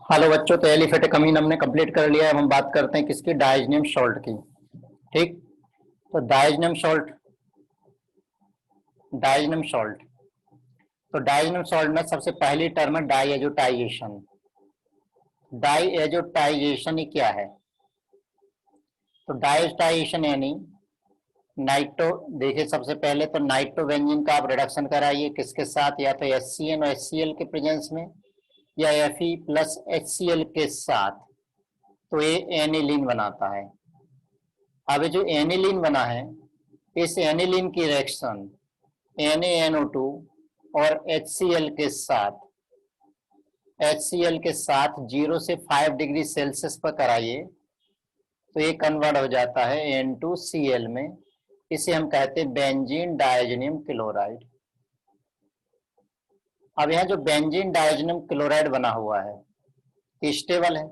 Hello बच्चों, तो aliphatic अमीन हमने कंप्लीट कर लिया है। अब हम बात करते हैं किसकी, डायज़ोनियम सॉल्ट की। ठीक। तो डायज़ोनियम सॉल्ट तो डायज़ोनियम सॉल्ट में सबसे पहली टर्म है डाईएजोटाइजेशन। डाईएजोटाइजेशन ये क्या है? तो डाईएजोटाइजेशन यानी नाइट्रो देखिए, सबसे पहले तो नाइट्रोबेंजीन का आप रिडक्शन कराइए किसके साथ, या तो HCN और HCl के प्रेजेंस में, या Fe प्लस HCl के साथ। तो ये एनिलीन बनाता है। अब ये जो एनिलीन बना है, इस एनिलीन की रिएक्शन NaNO2 और HCl के साथ 0 से 5 डिग्री सेल्सियस पर कराइए, तो ये कन्वर्ट हो जाता है N2Cl में। इसे हम कहते हैं बेंजीन डायज़ोनियम क्लोराइड। अब यहाँ जो बेंजीन डायज़ोनियम क्लोराइड बना हुआ है, स्टेबल है।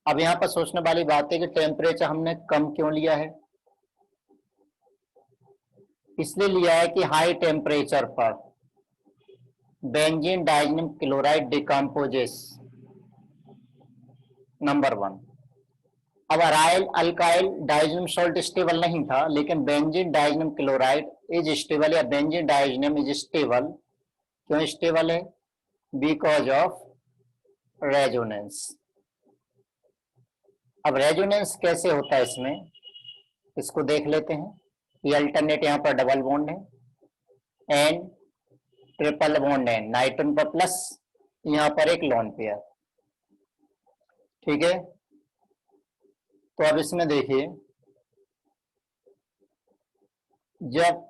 अब यहाँ पर सोचने वाली बात है कि टेम्परेचर हमने कम क्यों लिया है। इसलिए लिया है कि हाई टेम्परेचर पर benzene diazonium chloride decomposes, number one. अब aryl alkyl diazonium salt stable नहीं था, लेकिन benzene diazonium chloride is stable, या बेंजीन डायज़ोनियम इज स्टेबल। क्यों स्टेबल है? Because of resonance. अब रेजोनेंस कैसे होता है इसमें, इसको देख लेते हैं। ये अल्टरनेट यहाँ पर डबल बॉन्ड है, एन ट्रिपल बॉन्ड है नाइट्रोजन पर प्लस, यहाँ पर एक लोन पेयर। ठीक है। तो अब इसमें देखिए, जब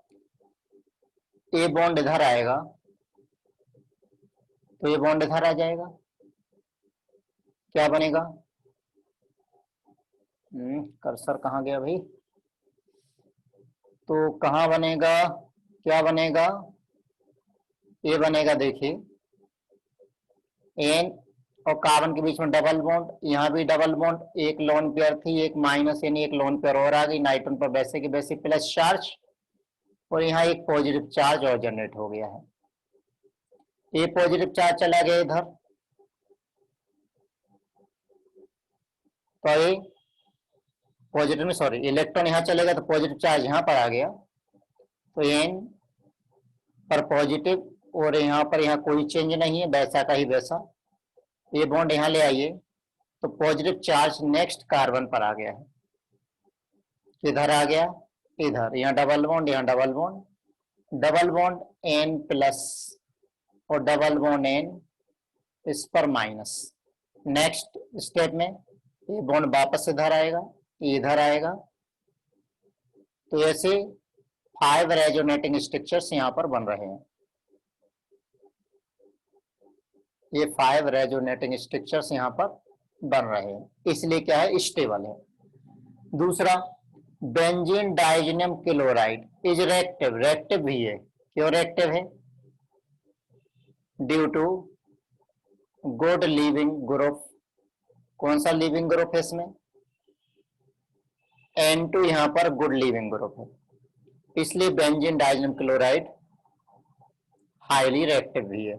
ए बॉन्ड इधर आएगा तो ये बॉन्ड इधर आ जाएगा, क्या बनेगा? कर्सर कहाँ गया भाई? तो कहाँ बनेगा, क्या बनेगा? ये बनेगा, देखिए एन और कार्बन के बीच में डबल बॉन्ड, यहाँ भी डबल बॉन्ड, एक लोन पेयर थी, एक माइनस यानी एक लोन पेयर और आ गई, नाइट्रोजन पर वैसे की वैसे प्लस चार्ज, और यहाँ एक पॉजिटिव चार्ज और जनरेट हो गया है। ये पॉजिटिव चार्ज चला गया इधर, तो ये पॉजिटिव में, सॉरी, इलेक्ट्रॉन यहाँ चलेगा तो पॉजिटिव चार्ज यहाँ पर आ गया, तो एन पर पॉजिटिव, और यहाँ पर यहाँ कोई चेंज नहीं है, वैसा का ही वैसा। ये बॉन्ड यहाँ ले आइए, तो पॉजिटिव चार्ज नेक्स्ट कार्बन पर आ गया है, किधर आ गया? इधर। यहाँ डबल बॉन्ड, यहाँ double bond, double bond N plus और डबल बॉन्ड एन, इस पर माइनस। नेक्स्ट स्टेप में ये बॉन्ड वापस इधर आएगा, इधर आएगा, तो ऐसे 5 रेजोनेटिंग स्ट्रक्चर्स यहाँ पर बन रहे हैं। ये 5 रेजोनेटिंग स्ट्रक्चर्स यहाँ पर बन रहे हैं, इसलिए क्या है, स्टेबल है। दूसरा, benzene diazonium chloride is reactive, reactive भी है। क्यों रिएक्टिव है? Due to good leaving group. कौन सा लीविंग ग्रुप है इसमें? N2 यहाँ पर गुड लीविंग ग्रुप है, इसलिए benzene diazonium chloride highly reactive भी है।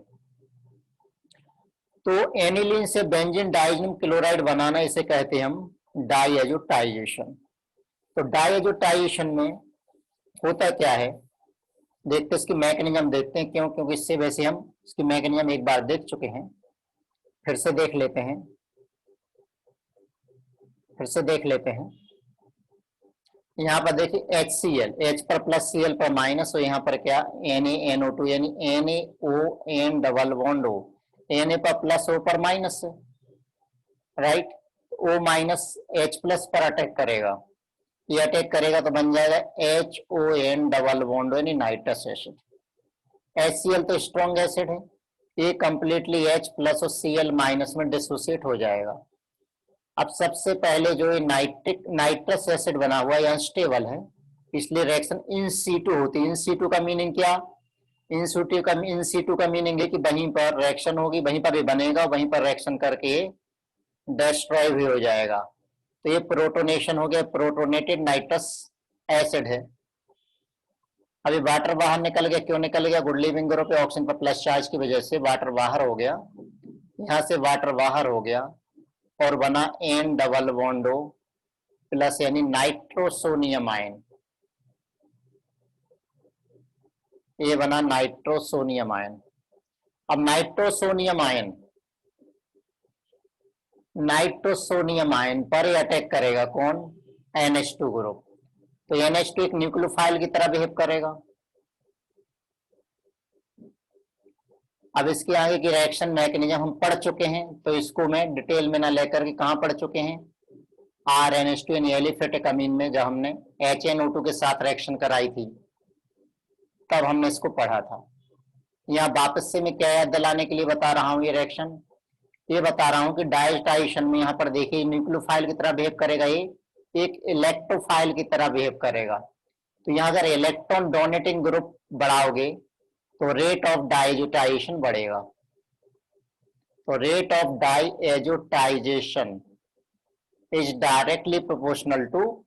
तो एनिलीन से बेंजीन डायज़ोनियम क्लोराइड बनाना, इसे कहते हैं हम डाईएजोटाइजेशन। तो डाईएजोटाइजेशन में होता क्या है, देखते इसकी मैकेनिज्म देखते हैं। क्यों? क्योंकि इससे वैसे हम इसकी मैकेनिज्म एक बार देख चुके हैं, फिर से देख लेते हैं, यहाँ पर देखिए HCl, H पर प्लस Cl पर माइनस, और यहाँ पर क्या, NaNO2 यानी NaON double bond O, Na पर प्लस O पर minus, right. O minus H plus पर अटैक करेगा, ये अटैक करेगा तो बन जाएगा HON डबल बॉन्ड यानी नाइट्रस एसिड। HCl तो स्ट्रॉन्ग एसिड है, ये कंप्लीटली H प्लस और Cl माइनस में डिसोसिएट हो जाएगा। अब सबसे पहले जो ये नाइट्रस एसिड बना हुआ है अनस्टेबल है, इसलिए रिएक्शन इन सीटू होती है। इन सीटू का मीनिंग क्या? इन सीटू का मीनिंग है कि वहीं पर रिएक्शन होगी, वहीं पर भी बनेगा, वहीं पर रिएक्शन करके डिस्ट्रॉय भी हो जाएगा। तो ये प्रोटोनेशन हो गया, प्रोटोनेटेड नाइट्रस एसिड है। अभी वाटर बाहर निकल गया, क्यों निकल गया? गुड लीविंग ग्रुप है, ऑक्सीजन पर प्लस चार्ज की वजह से वाटर बाहर हो गया, यहां से वाटर बाहर हो गया और बना N double bond O plus यानी नाइट्रोसोनियम आयन, ये बना नाइट्रोसोनियम आयन। अब नाइट्रोसोनियम आयन पर अटैक करेगा कौन, NH2 ग्रुप। तो NH2 एक न्यूक्लियोफाइल की तरह बिहेव करेगा। अब इसके आगे की रिएक्शन मैकेनिज्म हम पढ़ चुके हैं, तो इसको मैं डिटेल में ना लेकर के कहां पढ़ चुके हैं, RNH2 यानी एलिफेटिक अमीन में, जब हमने HNO2 के साथ रिएक्शन कराई थी तब हमने इसको पढ़ा था। यहाँ वापस से मैं क्या याद दिलाने के लिए बता रहा हूँ, ये रिएक्शन ये बता रहा हूँ कि डाइजेस्टाइजेशन में यहाँ पर देखिए न्यूक्लियोफाइल की तरह बिहेव करेगा, ये एक इलेक्ट्रोफाइल की तरह बिहेव करेगा। तो यहाँ अगर इलेक्ट्रॉन डोनेटिंग ग्रुप बढ़ाओगे तो रेट ऑफ डाइजेटाइजेशन बढ़ेगा। तो rate of diazotization is directly proportional to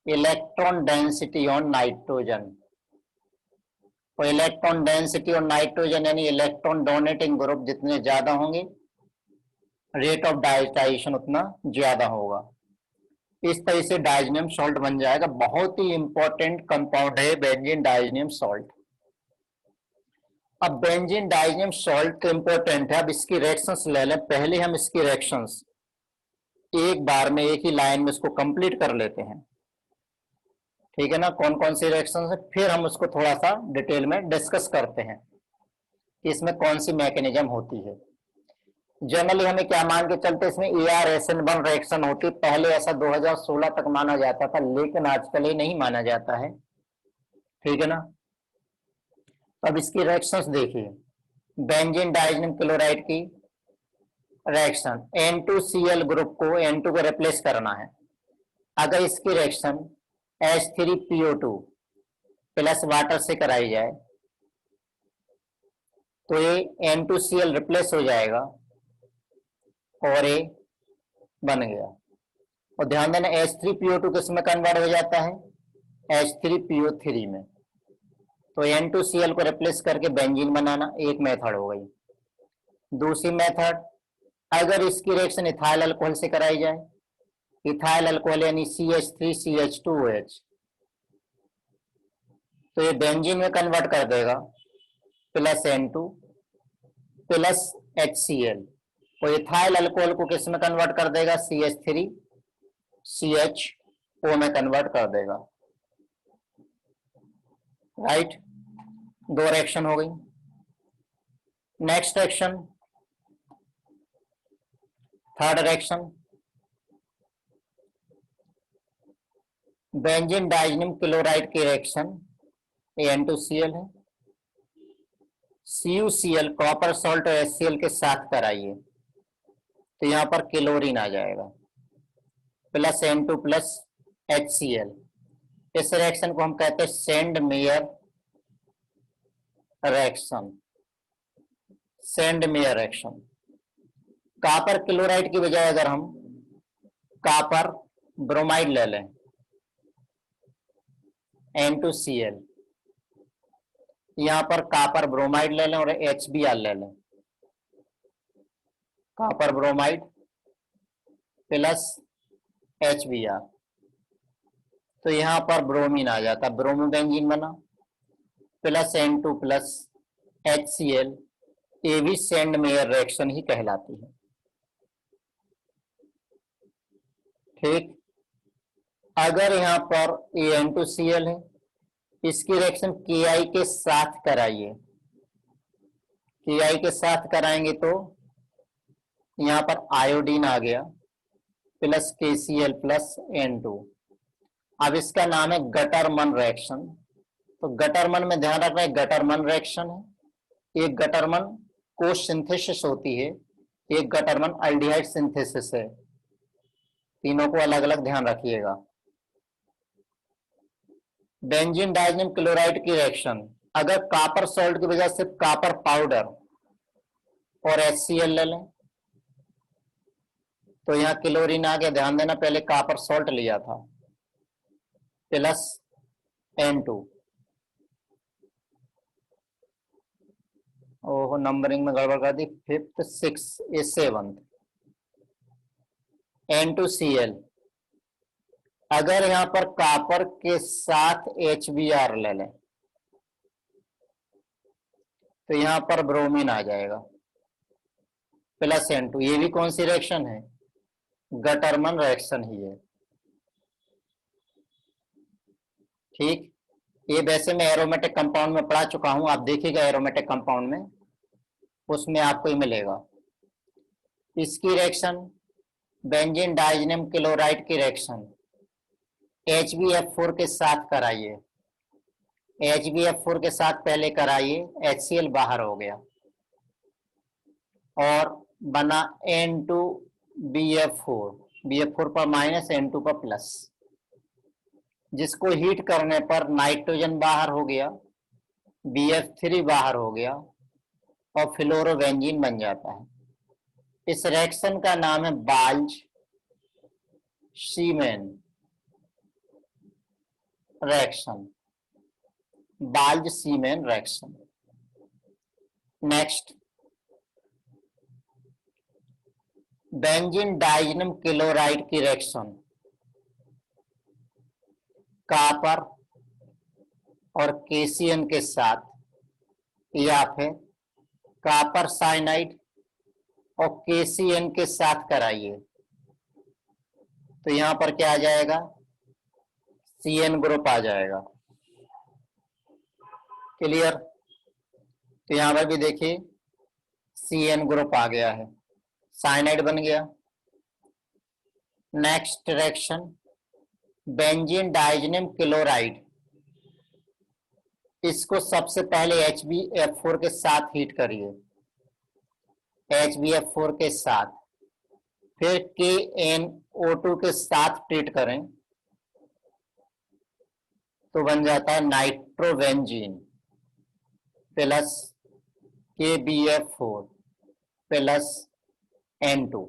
electron density on nitrogen. और इलेक्ट्रॉन डेंसिटी और नाइट्रोजन यानी इलेक्ट्रॉन डोनेटिंग ग्रुप जितने ज्यादा होंगे, रेट ऑफ डाइजेटाइजेशन उतना ज्यादा होगा। इस तरह से डाइजेनियम सॉल्ट बन जाएगा। बहुत ही इंपॉर्टेंट कंपाउंड है बेंजीन डाइजेनियम सॉल्ट। अब बेंजीन डाइजेनियम सॉल्ट तो इंपॉर्टेंट है। अब इसकी रिएक्शंस ले लें। पहले हम इसकी रिएक्शंस एक बार में एक ही लाइन में इसको कंप्लीट कर लेते हैं, ठीक है ना, कौन कौन सी रिएक्शंस है, फिर हम उसको थोड़ा सा डिटेल में डिस्कस करते हैं कि इसमें कौन सी मैकेनिज्म होती है। जनरली हमें क्या मान के चलते, इसमें ArSN1 रिएक्शन होती। पहले ऐसा 2016 तक माना जाता था, लेकिन आजकल ये नहीं माना जाता है, ठीक है ना। अब इसकी रिएक्शंस देखिए, बेंजीन डाइजेनियम क्लोराइड की रिएक्शन, N2Cl ग्रुप को N2 को रिप्लेस करना है। अगर इसकी रिएक्शन H3PO2 प्लस वाटर से कराई जाए तो ये N2Cl रिप्लेस हो जाएगा और ये बन गया। और ध्यान देना H3PO2 किस में कन्वर्ट हो जाता है, H3PO3 में। तो N2Cl को रिप्लेस करके बेंजीन बनाना एक मेथड हो गई। दूसरी मेथड, अगर इसकी रिएक्शन इथाइल अल्कोहल से कराई जाए, इथाइल अल्कोहल यानी CH3CH2OH, तो ये बेंजीन में कन्वर्ट कर देगा प्लस N2 प्लस HCl। और इथाइल अल्कोहल को किस में कन्वर्ट कर देगा, CH3CHO में कन्वर्ट कर देगा। राइट, दो रिएक्शन हो गई। Next reaction, third reaction, benzene डाइजेनियम chloride की रिएक्शन N2Cl है, CuCl कॉपर सॉल्ट और HCl के साथ कराइए तो यहां पर क्लोरीन आ जाएगा प्लस N2 प्लस HCl। इस रिएक्शन को हम कहते हैं send mayor reaction. Send mayor reaction, copper chloride की बजाय अगर हम कॉपर ब्रोमाइड ले लें N2Cl, यहां पर कॉपर ब्रोमाइड ले लें और HBr ले लें, कॉपर ब्रोमाइड प्लस HBr, तो यहां पर ब्रोमीन आ जाता, ब्रोमोबेंजीन बना प्लस N2 प्लस HCl। ये भी सेंड मेयर रिएक्शन ही कहलाती है, ठीक। अगर यहां पर N2Cl है, इसकी रिएक्शन Ki के साथ कराइए, Ki के साथ कराएंगे तो यहां पर आयोडीन आ गया प्लस KCl प्लस N2। अब इसका नाम है गटरमन रिएक्शन। तो गटरमन में ध्यान रखना है, गटरमन रिएक्शन है। एक गटरमन को सिंथेसिस होती है, एक गटरमन अल्डिहाइड सिंथेसिस है। तीनों को अलग अलग ध्यान रखिएगा। बेंजीन डाइजेनियम क्लोराइड की रिएक्शन, अगर कॉपर सॉल्ट की बजाय सिर्फ कॉपर पाउडर और HCl ले लें तो यहां क्लोरीन आ गया। ध्यान देना, पहले कॉपर सॉल्ट लिया था प्लस N2 ओहो, नंबरिंग में गड़बड़ कर दी। फिफ्थ, सिक्स, ये सेवंथ। N2Cl। अगर यहाँ पर कॉपर के साथ HBr ले लें तो यहाँ पर ब्रोमीन आ जाएगा प्लस N2। ये भी कौन सी रिएक्शन है? गटरमन रिएक्शन ही है। ठीक, ये वैसे मैं एरोमेटिक कंपाउंड में पढ़ा चुका हूं, आप देखिएगा एरोमेटिक कंपाउंड में, उसमें आपको ही मिलेगा। इसकी रिएक्शन बेंजीन डाइजीनियम क्लोराइड की रिएक्शन HbF4 के साथ कराइए। HbF4 के साथ पहले कराइए, HCl बाहर हो गया और बना N2BF4, BF4 पर माइनस N2 पर प्लस, जिसको हीट करने पर नाइट्रोजन बाहर हो गया, BF3 बाहर हो गया और फ्लोरोबेंजीन बन जाता है। इस रिएक्शन का नाम है बाल्ज सीमेन रिएक्शन, बाल्ज सीमेन reaction. Next, benzene diazonium chloride की रिएक्शन कॉपर और KCN के साथ, या फिर कॉपर साइनाइड और KCN के साथ कराइए तो यहां पर क्या आ जाएगा? CN ग्रुप आ जाएगा। क्लियर? तो यहां पर भी देखिए CN ग्रुप आ गया है, साइनाइड बन गया। Next reaction benzene diazonium chloride, इसको सबसे पहले HbF4 के साथ हीट करिए, HbF4 के साथ, फिर KNO2 के साथ ट्रीट करें तो बन जाता है nitrobenzene plus KBF4 plus N2।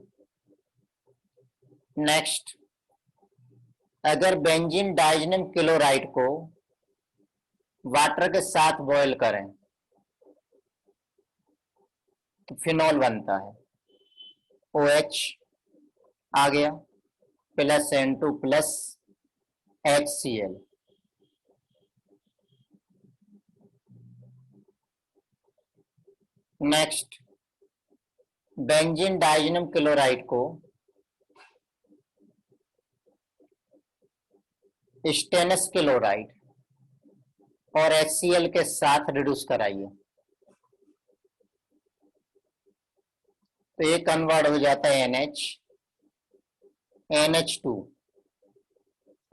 Next, अगर बेंजीन डाइजीनियम क्लोराइड को वाटर के साथ बॉयल करें तो फिनॉल बनता है, OH आ गया plus N2 plus HCl। Next, benzene diazonium chloride को स्टेनस क्लोराइड और HCl के साथ रिड्यूस कराइए तो ये कन्वर्ट हो जाता है NH2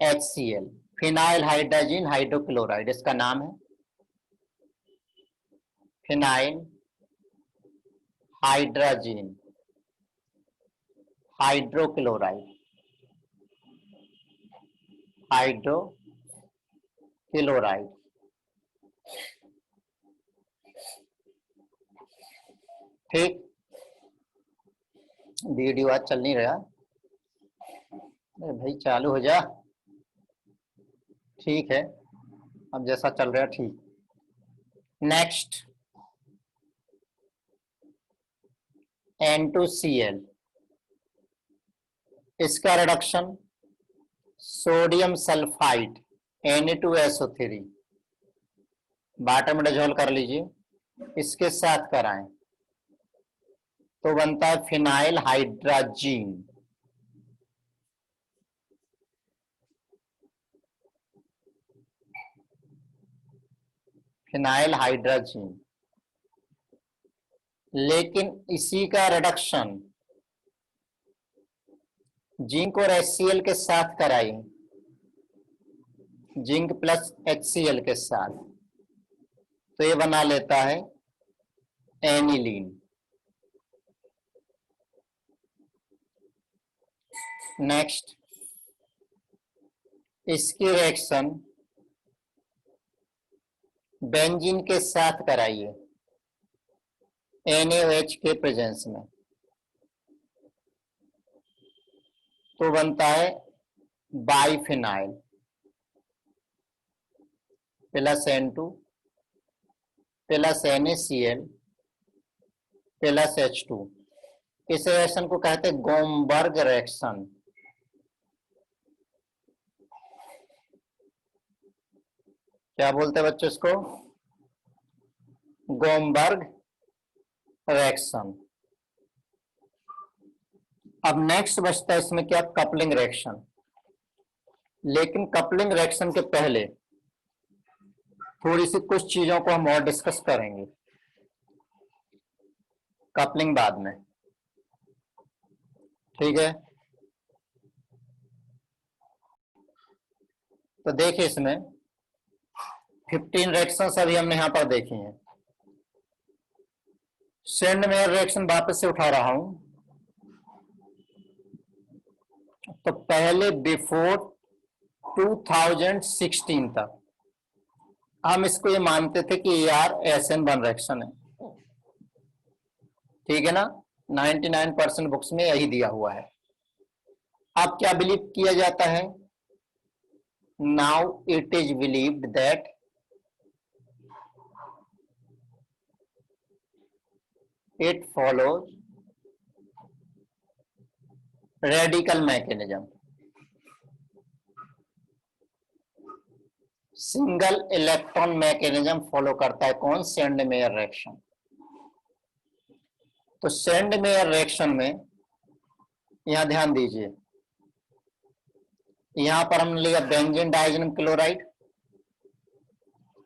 HCl, phenyl hydrogen hydrochloride इसका नाम है, फिनाइल हाइड्रोजन हाइड्रोक्लोराइड, हाइड्रोक्लोराइड। ठीक, वीडियो आज चल नहीं रहा, अरे भाई चालू हो जा। ठीक है, अब जैसा चल रहा है ठीक। नेक्स्ट, N2Cl, इसका reduction sodium sulphide Na2SO3 water में डिसॉल्व कर लीजिए, इसके साथ कराएं तो बनता है फिनाइल हाइड्रोजीन। फिनाइल हाइड्रोजीन, लेकिन इसी का रिडक्शन जिंक और HCl के साथ कराइए, जिंक प्लस HCl के साथ, तो ये बना लेता है एनिलीन। नेक्स्ट, इसकी रिएक्शन बेंजीन के साथ कराइए NaOH के प्रेजेंस में तो बनता है biphenyl plus N2 plus NaCl plus H2। इस रिएक्शन को कहते हैं गोमबर्ग रिएक्शन। क्या बोलते हैं बच्चों इसको? गोमबर्ग रिएक्शन। अब नेक्स्ट बचता है इसमें क्या? Coupling reaction. लेकिन कपलिंग रिएक्शन के पहले थोड़ी सी कुछ चीजों को हम और डिस्कस करेंगे, कपलिंग बाद में, ठीक है? तो देखिए इसमें 15 रिएक्शंस अभी हमने यहां पर देखी हैं। सेंडमेयर रिएक्शन वापस से उठा रहा हूं। तो पहले बिफोर 2016 तक हम इसको ये मानते थे कि AR-SN1 रिएक्शन है, ठीक है ना? 99% बुक्स में यही दिया हुआ है। अब क्या बिलीव किया जाता है? Now it is believed that it follows radical mechanism. Single electron mechanism follow करता है कौन? Sandmeyer reaction. तो सेंडमेयर रिएक्शन में यहां ध्यान दीजिए, यहां पर हमने लिया बेंजीन डाइजेनियम क्लोराइड,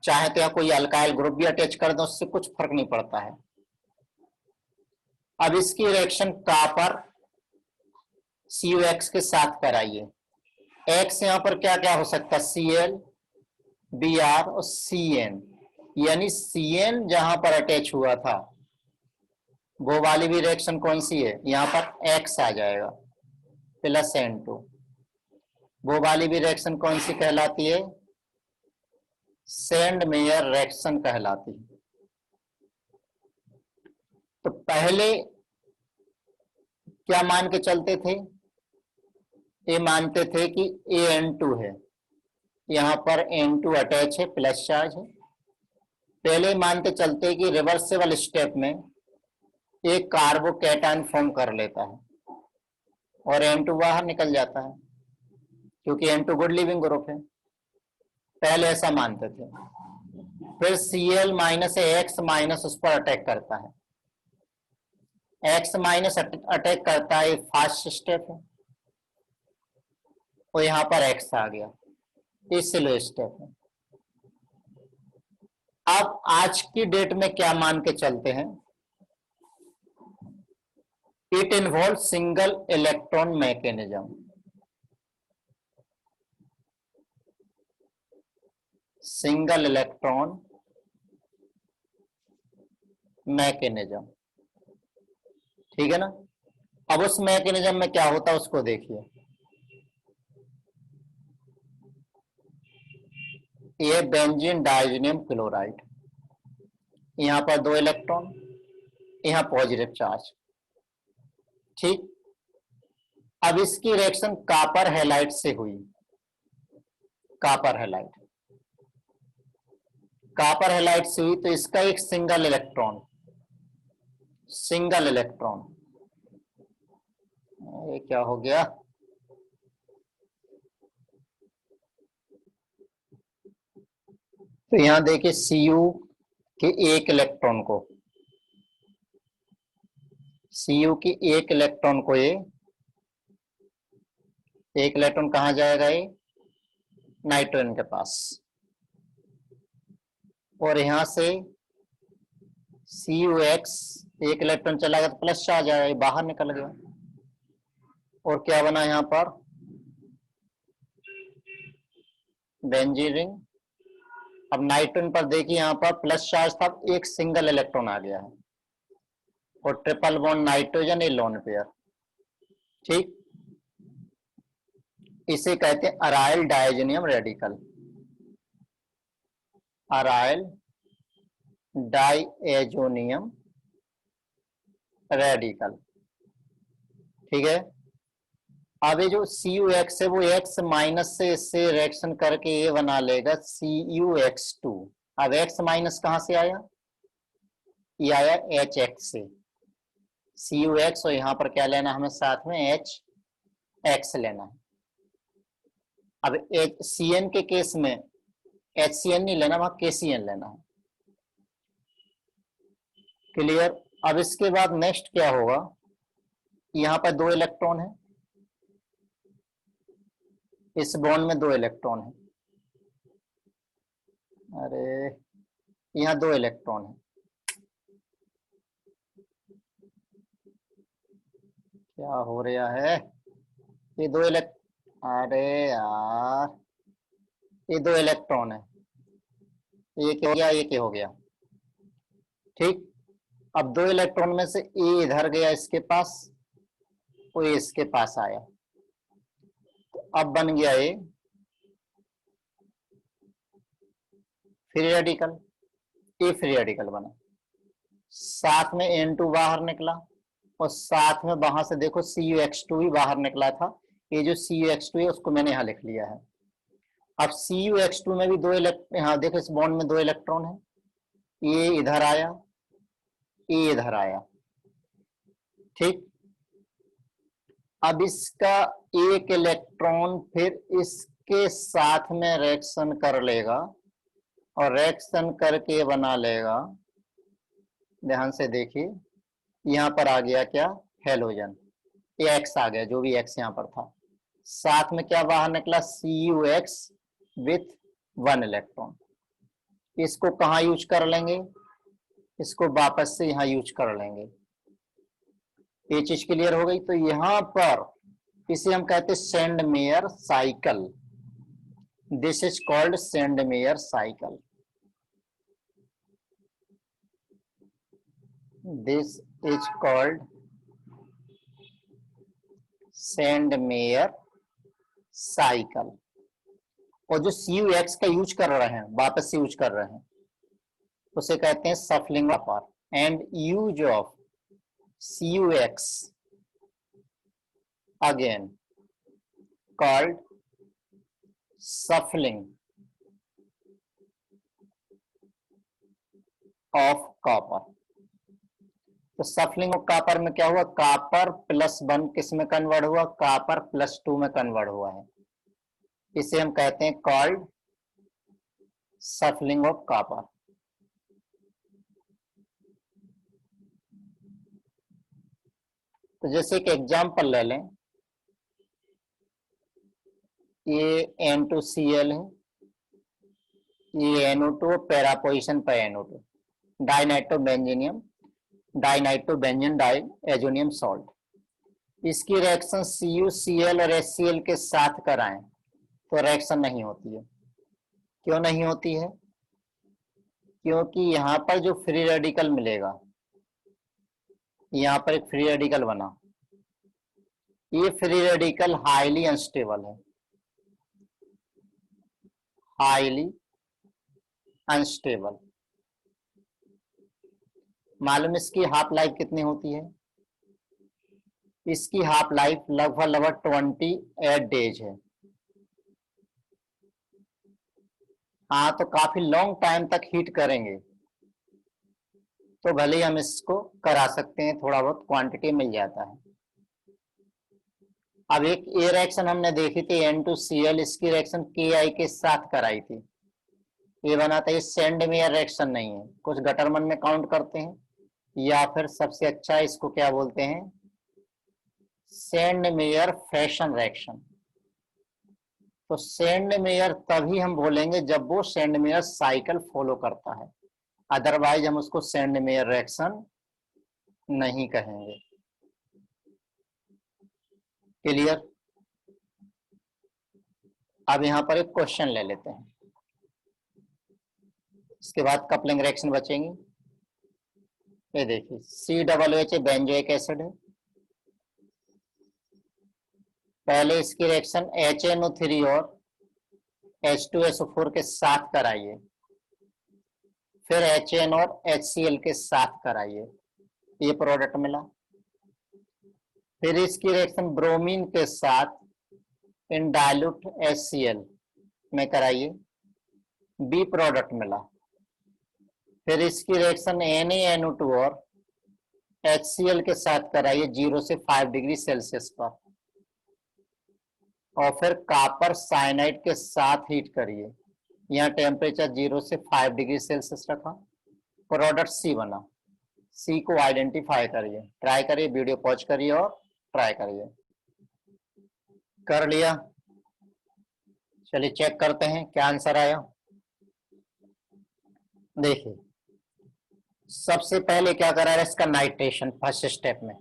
चाहे तो या कोई अल्काइल ग्रुप भी अटैच कर दो, उससे कुछ फर्क नहीं पड़ता है। अब इसकी रिएक्शन कॉपर CuX के साथ कराइए। X यहां पर क्या क्या हो सकता है? Cl, Br और Cn, यानी Cn जहां पर अटैच हुआ था वो वाली भी रिएक्शन कौन सी है? यहां पर X आ जाएगा प्लस N2। वो वाली भी रिएक्शन कौन सी कहलाती है? सेंडमेयर रिएक्शन कहलाती है। तो पहले क्या मान के चलते थे? ये मानते थे कि An2 है, यहां पर N2 अटैच है, प्लस चार्ज है। पहले मानते चलते कि रिवर्सिबल स्टेप में एक कार्बोकैटायन फॉर्म कर लेता है और N2 बाहर निकल जाता है, क्योंकि N2 गुड लिविंग ग्रुप है। पहले ऐसा मानते थे। फिर Cl माइनस X माइनस उस पर अटैक करता है, X माइनस अटैक करता है, फास्ट स्टेप है, और यहां पर X आ गया, ये स्लो स्टेप है। अब आज की डेट में क्या मान के चलते हैं? It involve single electron mechanism. Single electron mechanism, ठीक है ना? अब उस मैकेनिज्म में क्या होता है उसको देखिए। ये बेंजीन डाइजेनियम क्लोराइड, यहां पर 2 इलेक्ट्रॉन, यहां पॉजिटिव चार्ज, ठीक। अब इसकी रिएक्शन कॉपर हैलाइड से हुई। कॉपर हैलाइड, कॉपर हैलाइड से हुई, तो इसका एक सिंगल इलेक्ट्रॉन, सिंगल इलेक्ट्रॉन, ये क्या हो गया? तो यहां देखिए Cu के एक इलेक्ट्रॉन को, Cu की एक इलेक्ट्रॉन को, ये एक इलेक्ट्रॉन कहां जाएगा? ये नाइट्रोजन के पास, और यहां से CuX एक इलेक्ट्रॉन चला गया तो प्लस चार्ज आया, बाहर निकल गया, और क्या बना यहां पर? Benzene ring. अब नाइट्रोजन पर देखिए यहां पर प्लस चार्ज था, एक सिंगल इलेक्ट्रॉन आ गया है, और ट्रिपल बॉन्ड नाइट्रोजन, ये लोन पेयर, ठीक। इसे कहते हैं aryl डाइजेनियम radical, aryl diazonium radical, ठीक है। अब ये जो CuX है वो X माइनस से इससे रिएक्शन करके ये बना लेगा CuX2। अब X माइनस कहां से आया? ये आया HX से, CuX, और यहाँ पर क्या लेना है हमें साथ में HX लेना है। अब CN के केस में HCN नहीं लेना, वहां KCN लेना है। क्लियर। अब इसके बाद नेक्स्ट क्या होगा, यहाँ पर 2 इलेक्ट्रॉन है, इस बॉन्ड में 2 इलेक्ट्रॉन है, अरे यहाँ 2 इलेक्ट्रॉन है, क्या हो रहा है, ये 2 अरे यार, ये 2 इलेक्ट्रॉन है, ये क्या हो गया, ये क्या हो गया, ठीक। अब 2 इलेक्ट्रॉन में से ए इधर गया इसके पास, वो इसके पास आया, तो अब बन गया ये फ्री रेडिकल, ये फ्री रेडिकल बना। साथ में N2 बाहर निकला, और साथ में वहां से देखो CuX2 भी बाहर निकला था। ये जो CuX2 है उसको मैंने यहाँ लिख लिया है। अब CuX2 में भी 2 इलेक्ट्रॉन, यहाँ देखो इस बॉन्ड में 2 इलेक्ट्रॉन है, ये इधर आया, ये इधर आया, ठीक। अब इसका एक इलेक्ट्रॉन फिर इसके साथ में रिएक्शन कर लेगा, और रिएक्शन करके बना लेगा, ध्यान से देखिए, यहाँ पर आ गया क्या, हेलोजन, ये X आ गया, जो भी X यहाँ पर था। साथ में क्या बाहर निकला, CuX विथ 1 इलेक्ट्रॉन। इसको कहाँ यूज कर लेंगे, इसको वापस से यहाँ यूज कर लेंगे। ये चीज क्लियर हो गई। तो यहाँ पर इसे हम कहते हैं send mayor cycle, this is called send mayor cycle, this is called send mayor cycle. और जो CuX का यूज कर रहे हैं, वापस से यूज कर रहे हैं, उसे कहते हैं सफलिंग copper. And use of CuX again called shuffling of copper। तो सफलिंग ऑफ कॉपर में क्या हुआ, कॉपर +1 किस में कन्वर्ट हुआ, कॉपर +2 में कन्वर्ट हुआ है। इसे हम कहते हैं कॉल्ड सफलिंग ऑफ कॉपर। तो जैसे कि एग्जांपल ले लें, ये N2Cl है, ये NO2 पैरा पोजिशन पर NO2, dinitrobenzenium, dinitrobenzene diazonium salt. इसकी रिएक्शन CuCl और HCl के साथ कराएं तो रिएक्शन नहीं होती है। क्यों नहीं होती है, क्योंकि यहाँ पर जो फ्री रेडिकल मिलेगा, यहाँ पर एक फ्री रेडिकल बना, ये फ्री रेडिकल हाईली अनस्टेबल है, हाईली अनस्टेबल। मालूम इसकी हाफ लाइफ कितनी होती है, इसकी हाफ लाइफ लगभग 28 डेज है। हाँ, तो काफी लॉन्ग टाइम तक हीट करेंगे तो भले ही हम इसको करा सकते हैं, थोड़ा बहुत क्वांटिटी मिल जाता है। अब एक ए रिएक्शन हमने देखी थी N2Cl, इसकी रिएक्शन Ki के साथ कराई थी, ये बना था। ये सेंड मेयर रिएक्शन नहीं है, कुछ गटरमन में काउंट करते हैं, या फिर सबसे अच्छा इसको क्या बोलते हैं, सेंड मेयर फैशन रिएक्शन। तो सेंड मेयर तभी हम बोलेंगे जब वो सेंड मेयर साइकिल फॉलो करता है, अदरवाइज हम उसको सेंड मेयर रिएक्शन नहीं कहेंगे। क्लियर। अब यहाँ पर एक क्वेश्चन ले लेते हैं, इसके बाद कपलिंग रिएक्शन बचेंगी। ये देखिए COOH बेंजोइक एसिड है, पहले इसकी रिएक्शन HNO3 और H2SO4 के साथ कराइए, फिर HN और HCl के साथ कराइए, ये प्रोडक्ट मिला। फिर इसकी रिएक्शन ब्रोमीन के साथ इन डाइल्यूट HCl में कराइए, बी प्रोडक्ट मिला। फिर इसकी रिएक्शन NaNO2 और HCl के साथ कराइए 0 से 5 डिग्री सेल्सियस पर, और फिर कॉपर साइनाइड के साथ हीट करिए। यहाँ टेम्परेचर 0 से 5 डिग्री सेल्सियस रखा, प्रोडक्ट सी बना। सी को आइडेंटिफाई करिए, ट्राई करिए, वीडियो पॉज करिए और ट्राई करिए। कर लिया? चलिए चेक करते हैं क्या आंसर आया। देखिए सबसे पहले क्या करा है इसका नाइट्रेशन, फर्स्ट स्टेप में।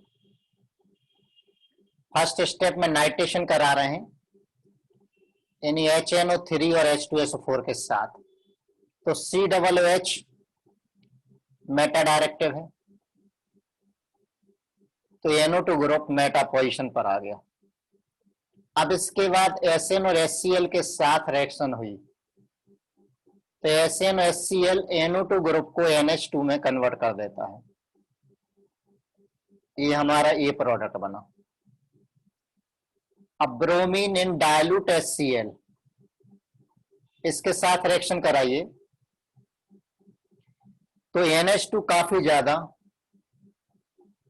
फर्स्ट स्टेप में नाइट्रेशन करा रहे हैं यानी HNO3 और H2SO4 के साथ। तो COOH मेटा डायरेक्टिव है, तो NO2 ग्रुप मेटा पोजीशन पर आ गया। अब इसके बाद SN और HCl के साथ रिएक्शन हुई, तो SN और HCl NO2 ग्रुप को NH2 में कन्वर्ट कर देता है। ये हमारा ए प्रोडक्ट बना। अब ब्रोमीन इन डायलूट HCl, इसके साथ रिएक्शन कराइए तो NH2 काफी ज्यादा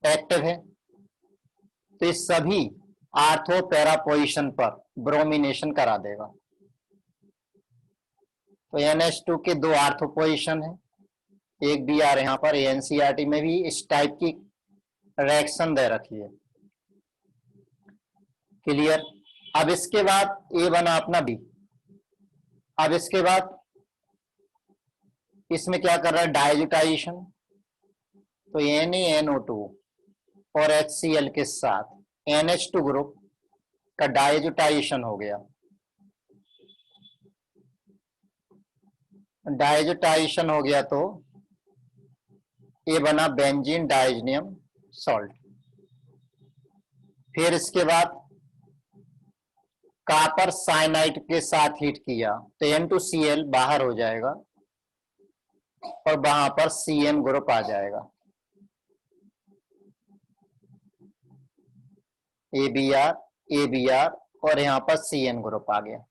एक्टिव है, तो इस सभी आर्थो पैरा पोजीशन पर ब्रोमिनेशन करा देगा। तो NH2 के दो आर्थो पोजीशन है, एक भी आर यहाँ पर NCERT में भी इस टाइप की रिएक्शन दे रखी है। क्लियर? अब इसके बाद ए बना अपना बी। अब इसके बाद इसमें क्या कर रहा है डायजुटाइजेशन, तो NaNO2 और HCl के साथ NH2 ग्रुप का डायजुटाइजेशन हो गया। डायजुटाइजेशन हो गया तो ये बना बेंजीन डाइजनियम सॉल्ट। फिर इसके बाद कॉपर साइनाइड के साथ हीट किया तो N2Cl बाहर हो जाएगा और वहां पर CN ग्रुप आ जाएगा, ABr और यहां पर CN ग्रुप आ गया।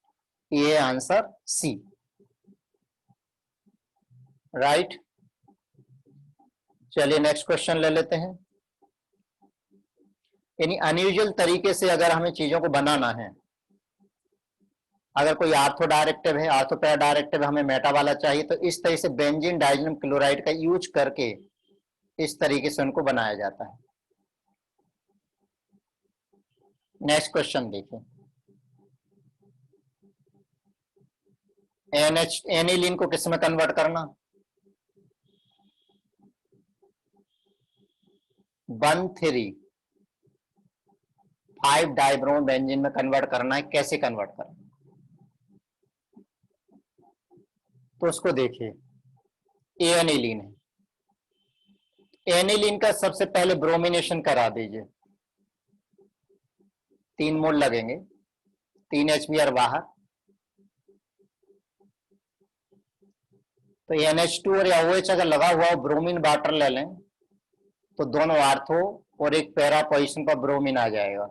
ये आंसर सी, राइट। चलिए नेक्स्ट क्वेश्चन ले लेते हैं। यानी अनयूजुअल तरीके से अगर हमें चीजों को बनाना है, अगर कोई आर्थो डायरेक्टिव है, आर्थो पैरा डायरेक्टिव हमें मेटा वाला चाहिए, तो इस तरह से बेंजीन डाइजनियम क्लोराइड का यूज करके इस तरीके से उनको बनाया जाता है। नेक्स्ट क्वेश्चन देखिए। एनिलीन को किस में कन्वर्ट करना, 1,3,5 डाइब्रोमो बेंजीन में कन्वर्ट करना है। कैसे कन्वर्ट करना, तो उसको देखिए। एनिलीन है, एनिलीन का सबसे पहले ब्रोमिनेशन करा दीजिए, 3 मोल लगेंगे, 3 HBr बाहर, तो NH2 और या OH अगर लगा हुआ हो ब्रोमीन वाटर ले लें तो दोनों आर्थो और एक पैरा पोजीशन पर ब्रोमीन आ जाएगा।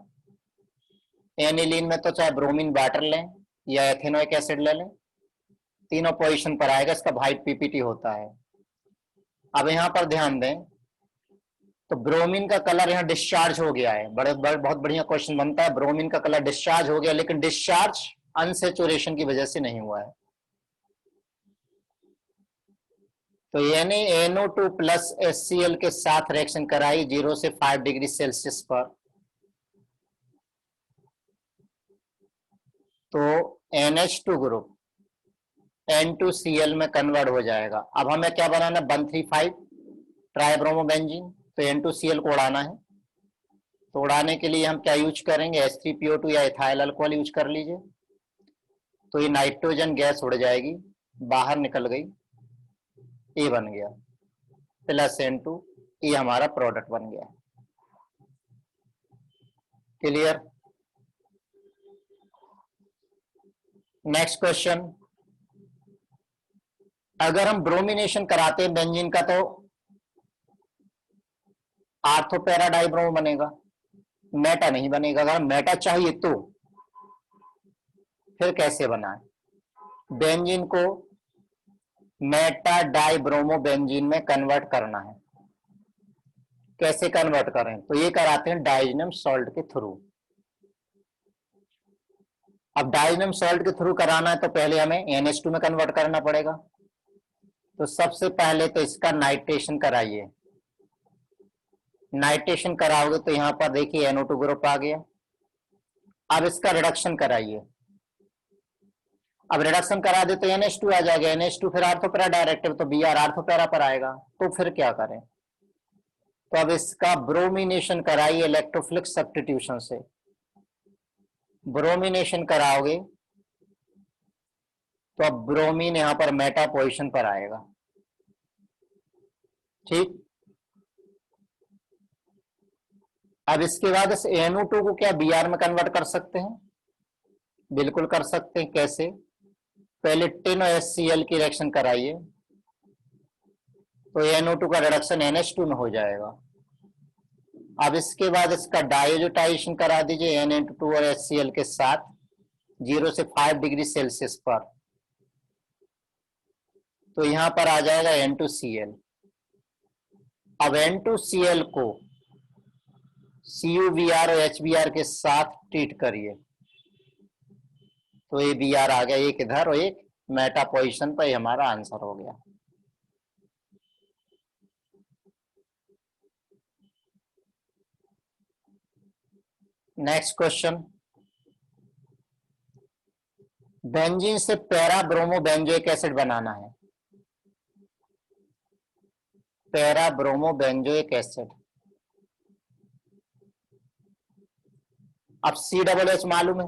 एनिलीन में तो चाहे ब्रोमीन वाटर लें या एथेनोइक एसिड ले लें, तीनों पोजीशन पर आएगा। इसका वाइट PPT होता है। अब यहां पर ध्यान दें तो ब्रोमीन का कलर यहाँ डिस्चार्ज हो गया है। बहुत बढ़िया क्वेश्चन बनता है, ब्रोमीन का कलर डिस्चार्ज हो गया, लेकिन डिस्चार्ज अनसेचुरेशन की वजह से नहीं हुआ है। तो यानी NO2 प्लस HCl के साथ रिएक्शन कराई 0 से 5 डिग्री सेल्सियस पर, तो NH2 ग्रुप N2Cl में कन्वर्ट हो जाएगा। अब हमें क्या बनाना, 1,3,5 ट्राइब्रोमोबेंजीन, तो N2Cl को उड़ाना है। तो उड़ाने के लिए हम क्या यूज करेंगे, H3PO2 या इथाइल अल्कोहल यूज कर लीजिए। तो ये नाइट्रोजन गैस उड़ जाएगी, बाहर निकल गई, ए बन गया, प्लस N2, ये हमारा प्रोडक्ट बन गया। क्लियर? Next question. अगर हम ब्रोमिनेशन कराते हैं बेंजीन का तो आर्थो पैरा डाइब्रोमो बनेगा, मेटा नहीं बनेगा। अगर मेटा चाहिए तो फिर कैसे बनाए, बेंजीन को मेटा डाइब्रोमो बेंजीन में कन्वर्ट करना है। कैसे कन्वर्ट करें, तो ये कराते हैं डाइजेनम सॉल्ट के थ्रू। अब डाइजेनम सॉल्ट के थ्रू कराना है तो पहले हमें NH2 में कन्वर्ट करना पड़ेगा। तो सबसे पहले तो इसका नाइट्रेशन कराइए। नाइट्रेशन कराओगे तो यहां पर देखिए NO2 ग्रुप आ गया। अब इसका रिडक्शन कराइए। अब रिडक्शन करा दे तो NH2 आ जाएगा। NH2 फिर आर्थोपैरा डायरेक्टिव, तो Br आर्थोपैरा पर आएगा। तो फिर क्या करें, तो अब इसका ब्रोमिनेशन कराइए इलेक्ट्रोफिलिक सब्स्टिट्यूशन से। ब्रोमिनेशन कराओगे तो अब ब्रोमीन यहां पर मेटा पोजिशन पर आएगा। ठीक, अब इसके बाद इस NO2 को क्या Br में कन्वर्ट कर सकते हैं? बिल्कुल कर सकते हैं। कैसे? पहले टिन और HCl की रिएक्शन कराइए तो NO2 का रिडक्शन NH2 में हो जाएगा। अब इसके बाद इसका डाइजोटाइजेशन करा दीजिए Na2 और HCl के साथ 0 से 5 डिग्री सेल्सियस पर। तो यहां पर आ जाएगा N2Cl। अब N2Cl को CuBr और HBr के साथ ट्रीट करिए तो ये Br आ गया, एक इधर और एक मेटा पोजिशन पर। हमारा आंसर हो गया। नेक्स्ट क्वेश्चन, बेंजीन से पैरा ब्रोमो बेंजोइक एसिड बनाना है। Para bromo benzoic acid. अब COOH मालूम है,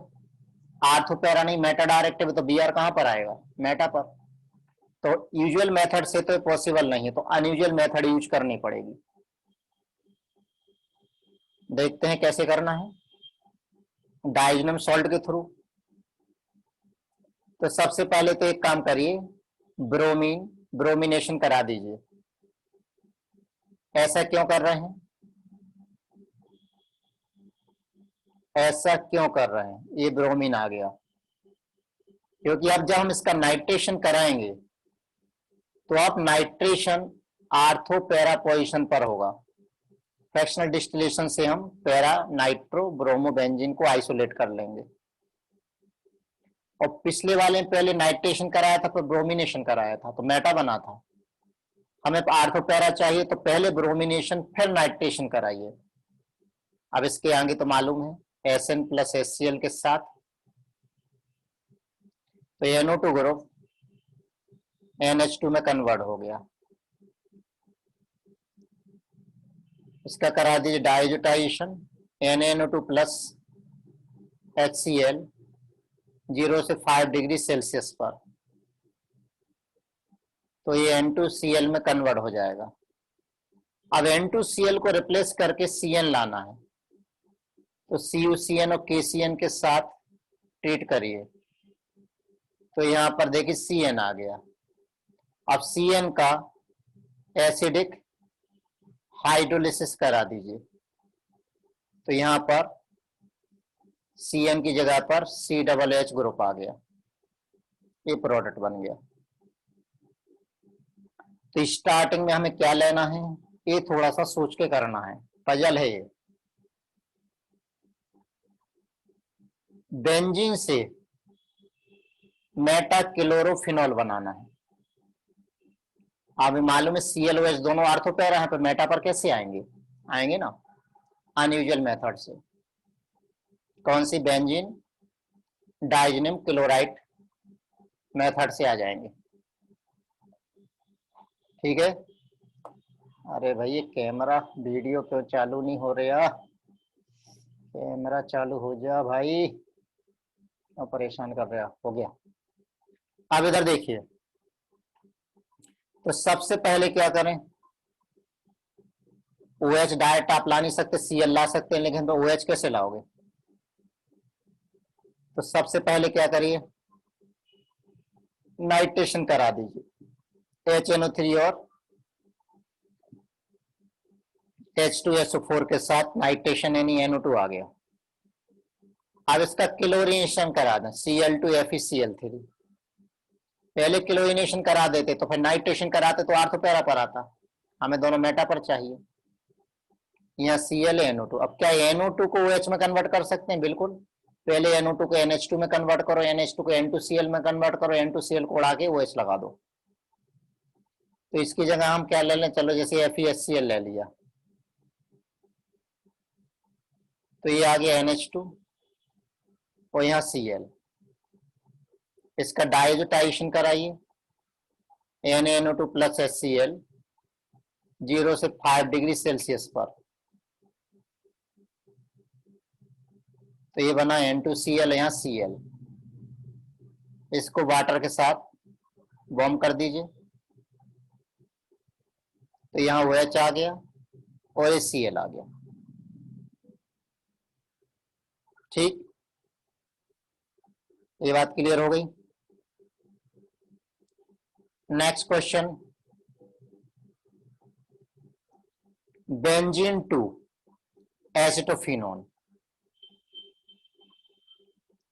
आर्थोपैरा नहीं मेटा डायरेक्टिव, तो Br कहां पर आएगा? मेटा पर। तो यूजुअल मेथड से तो पॉसिबल नहीं है, तो अनयूजुअल मेथड यूज करनी पड़ेगी। देखते हैं कैसे करना है। डाइजेनम सॉल्ट के थ्रू। तो सबसे पहले तो एक काम करिए, ब्रोमिनेशन करा दीजिए। ऐसा क्यों कर रहे हैं? ऐसा क्यों कर रहे हैं? ये ब्रोमीन आ गया, क्योंकि अब जब हम इसका नाइट्रेशन कराएंगे तो अब नाइट्रेशन आर्थोपैरा पोजीशन पर होगा। फ्रैक्शनल डिस्टिलेशन से हम पैरा नाइट्रो ब्रोमो बेंजीन को आइसोलेट कर लेंगे। और पिछले वाले में पहले नाइट्रेशन कराया था, फिर ब्रोमिनेशन कराया था, तो मेटा बना था। हमें आर्थोपैरा चाहिए तो पहले ब्रोमिनेशन फिर नाइट्रेशन कराइए। अब इसके आगे तो मालूम है Sn प्लस HCl के साथ, तो NO2 ग्रुप NH2 में कन्वर्ट हो गया। इसका करा दीजिए डाइजोटाइजेशन, NaNO2 प्लस HCl 0 से 5 डिग्री सेल्सियस पर। तो ये N2Cl में कन्वर्ट हो जाएगा। अब N2Cl को रिप्लेस करके Cn लाना है, तो CuCN और KCN के साथ ट्रीट करिए। तो यहां पर देखिए Cn आ गया। अब Cn का एसिडिक हाइड्रोलिसिस करा दीजिए। तो यहां पर Cn की जगह पर COOH ग्रुप आ गया, ये प्रोडक्ट बन गया। तो स्टार्टिंग में हमें क्या लेना है, ये थोड़ा सा सोच के करना है, पजल है ये। बेंजीन से मेटा क्लोरोफिनॉल बनाना है। अभी मालूम है ClOH दोनों आर्थोपैरा है, पर मेटा पर कैसे आएंगे? आएंगे ना अनयूजुअल मेथड से। कौन सी? बेंजीन डाइजेनम क्लोराइड मेथड से आ जाएंगे। ठीक है। अरे भाई ये कैमरा वीडियो क्यों चालू नहीं हो रहा? कैमरा चालू हो जा भाई, क्यों परेशान कर रहा? हो गया। अब इधर देखिए, तो सबसे पहले क्या करें, OH डायरेक्ट आप ला नहीं सकते, Cl ला सकते हैं, लेकिन तो OH कैसे लाओगे? तो सबसे पहले क्या करिए, नाइट्रेशन करा दीजिए। HNO3 और H2SO4 के साथ नाइट्रेशन NeNO2 आ गया। अब इसका क्लोरीनेशन करा दें, Cl2FeCl3। पहले क्लोरीनेशन करा देते तो फिर नाइट्रेशन कराते तो आर्थोपैरा पर आता। हमें दोनों मेटा पर चाहिए। यहाँ Cl NO2। अब क्या NO2 को OH में कन्वर्ट कर सकते हैं? बिल्कुल। पहले NO2 को NH2 में कन्वर्ट करो, NH2 को N2Cl में कन्वर्ट करो, N2Cl को उड़ा के OH लगा दो। तो इसकी जगह हम क्या ले लें? चलो जैसे FeHCl ले लिया, तो ये आ गया NH2 और यहाँ Cl। इसका डायजोटाइजेशन कराइए, NaNO2 प्लस HCl 0 से 5 डिग्री सेल्सियस पर। तो ये बना N2Cl, यहाँ Cl। इसको वाटर के साथ वार्म कर दीजिए, तो यहाँ OH आ गया और ये Cl आ गया। ठीक, ये बात क्लियर हो गई। Next question, benzene 2 acetophenone.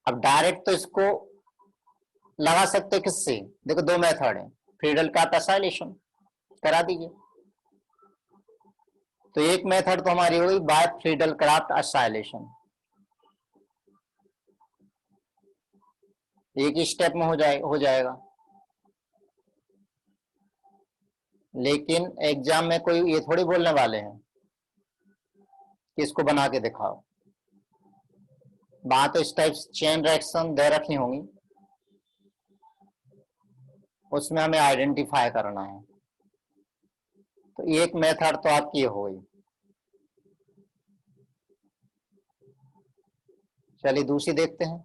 अब डायरेक्ट तो इसको लगा सकते किससे? देखो दो मेथड है, फ्रीडल का एसाइलेशन करा दीजिए। तो एक मेथड तो हमारी हुई बाय फ्रीडल क्राफ्ट एसाइलेशन, एक ही स्टेप में हो जाएगा। लेकिन एग्जाम में कोई ये थोड़ी बोलने वाले हैं कि इसको बना के दिखाओ। बात तो इस टाइप चेन रिएक्शन दे रखी होंगी, उसमें हमें आइडेंटिफाई करना है। तो एक मेथड तो आपकी हो गई। चलिए दूसरी देखते हैं,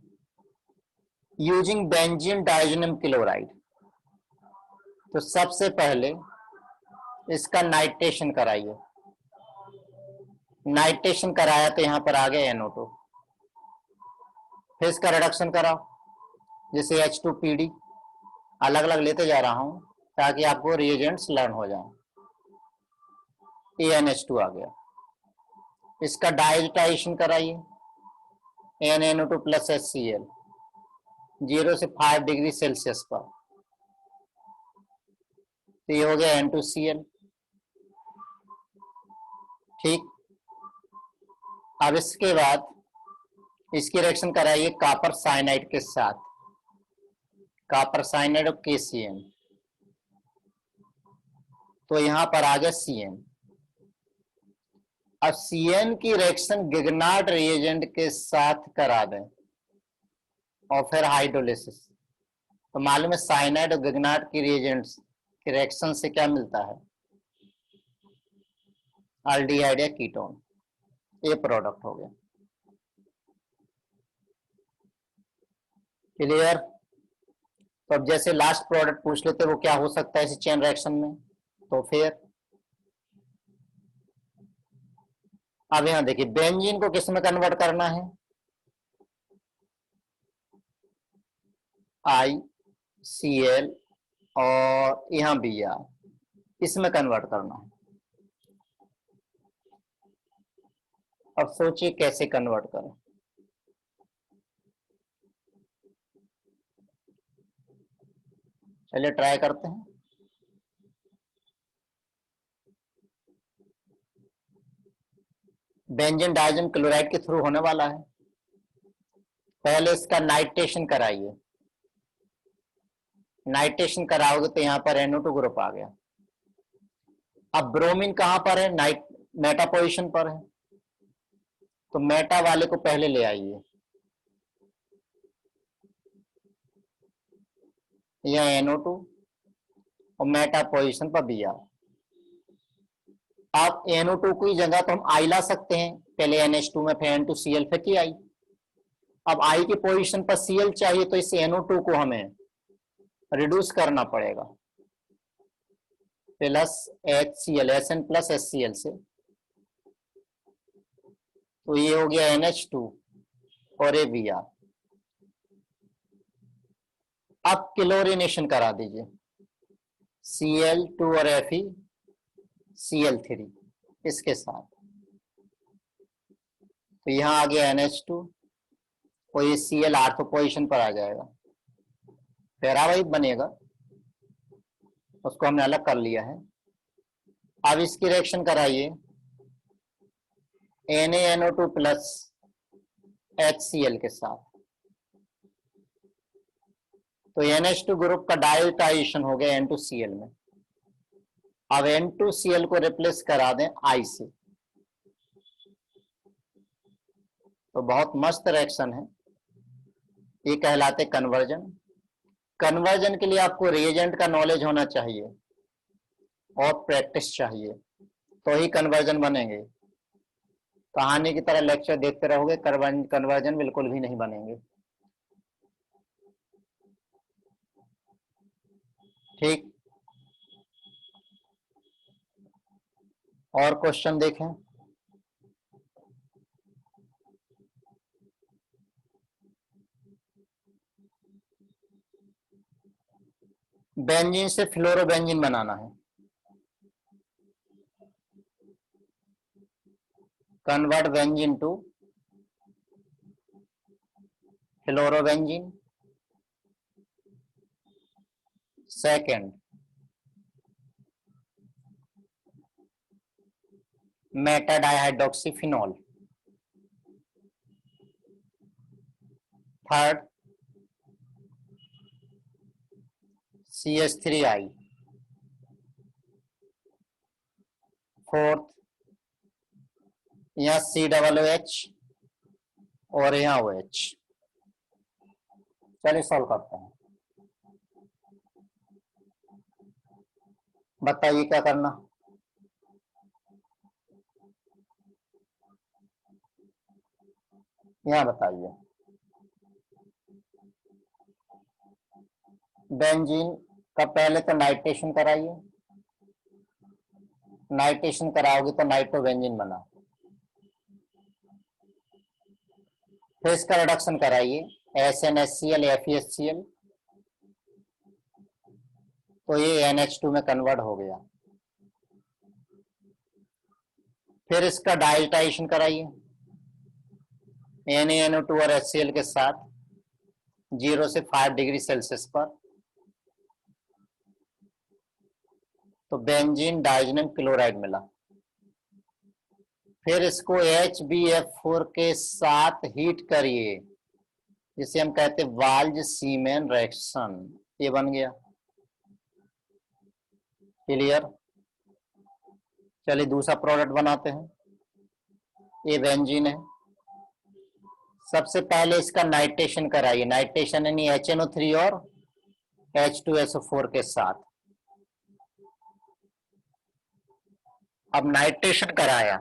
यूजिंग बेंजीन डाइजोनियम क्लोराइड। तो सबसे पहले इसका नाइट्रेशन कराइए, नाइट्रेशन कराया तो यहां पर आ गया NO2। फिर इसका रिडक्शन कराओ, जैसे H2PD, अलग अलग लेते जा रहा हूं ताकि आपको रिएजेंट्स लर्न हो जाए। NH2 आ गया। इसका डायजोटाइजेशन कराइए, NaNO2 प्लस HCl 0 से 5 डिग्री सेल्सियस पर। तो ये हो गया N2Cl। ठीक, अब इसके बाद इसकी रिएक्शन कराइए कॉपर साइनाइड के साथ, कॉपर साइनाइड और KCl। तो यहां पर आ गया Cn। अब Cn की रिएक्शन गिगनार्ड रिएजेंट के साथ करा दें और फिर हाइड्रोलिसिस। तो मालूम है साइनाइड और गिगनार्ड की रिएजेंट्स की रिएक्शन से क्या मिलता है? एल्डिहाइड या कीटोन। ये प्रोडक्ट हो गया। क्लियर? तो अब जैसे लास्ट प्रोडक्ट पूछ लेते वो क्या हो सकता है इस चेन रिएक्शन में। तो फिर अब यहां देखिए बेंजीन को किस में कन्वर्ट करना है? ICl और यहां Br, इसमें कन्वर्ट करना है। अब सोचिए कैसे कन्वर्ट करें। चलिए ट्राई करते हैं। बेंजीन डाइजोनियम क्लोराइड के थ्रू होने वाला है। पहले इसका नाइट्रेशन कराइए, नाइट्रेशन कराओगे तो यहां पर NO2 ग्रुप आ गया। अब ब्रोमीन कहां पर है? मेटा पोजीशन पर है, तो मेटा वाले को पहले ले आइए, यह NO2 और मेटा पोजीशन पर Br। अब NO2 की जगह तो हम I ला सकते हैं, पहले NH2 में फिर N2Cl फिर की I। अब I की पोजीशन पर Cl चाहिए तो इस NO2 को हमें रिड्यूस करना पड़ेगा plus HCl, Sn plus HCl से। तो ये हो गया NH2 और ये Br। अब क्लोरिनेशन करा दीजिए, Cl2 और FeCl3 इसके साथ। तो यहां आ गया NH2 और ये Cl आर्थो पोजीशन पर आ जाएगा, पैरावाइब बनेगा, उसको हमने अलग कर लिया है। अब इसकी रिएक्शन कराइए NaNO2 प्लस HCl के साथ। तो NH2 ग्रुप का डायोटाइजेशन हो गया N2Cl में। अब N2Cl को रिप्लेस करा दें I से, तो बहुत मस्त रिएक्शन है, ये कहलाते कन्वर्जन। कन्वर्जन के लिए आपको रिएजेंट का नॉलेज होना चाहिए और प्रैक्टिस चाहिए, तो ही कन्वर्जन बनेंगे। कहानी की तरह लेक्चर देखते रहोगे, कन्वर्जन बिल्कुल भी नहीं बनेंगे। ठीक, और क्वेश्चन देखें। बेंजीन से फ्लोरोबेंजीन बनाना है। Convert benzene to fluorobenzene. Second, meta dihydroxyphenol. Third, CH3I। Fourth, यहाँ COOH और यहाँ OH। चलिए सॉल्व करते हैं। बताइए क्या करना। यहाँ बताइए, बेंजीन का पहले तो नाइट्रेशन कराइए, नाइट्रेशन कराओगे तो नाइट्रोबेंजीन बना। फिर इसका रिडक्शन कराइए, SnHCl FeHCl, तो ये NH2 में कन्वर्ट हो गया। फिर इसका डाइल्यूटाइजेशन कराइए NaNO2 और HCl के साथ 0 से 5 डिग्री सेल्सियस पर, तो बेंजीन डाइजोनियम क्लोराइड मिला। फिर इसको HbF4 के साथ हीट करिए, जिसे हम कहते हैं वाल्ज-सीमेन रिएक्शन, ये बन गया। क्लियर। चलिए दूसरा प्रोडक्ट बनाते हैं। ये बेंजीन है, सबसे पहले इसका नाइट्रेशन कराइए, नाइट्रेशन यानी HNO3 और H2SO4 के साथ। अब नाइट्रेशन कराया,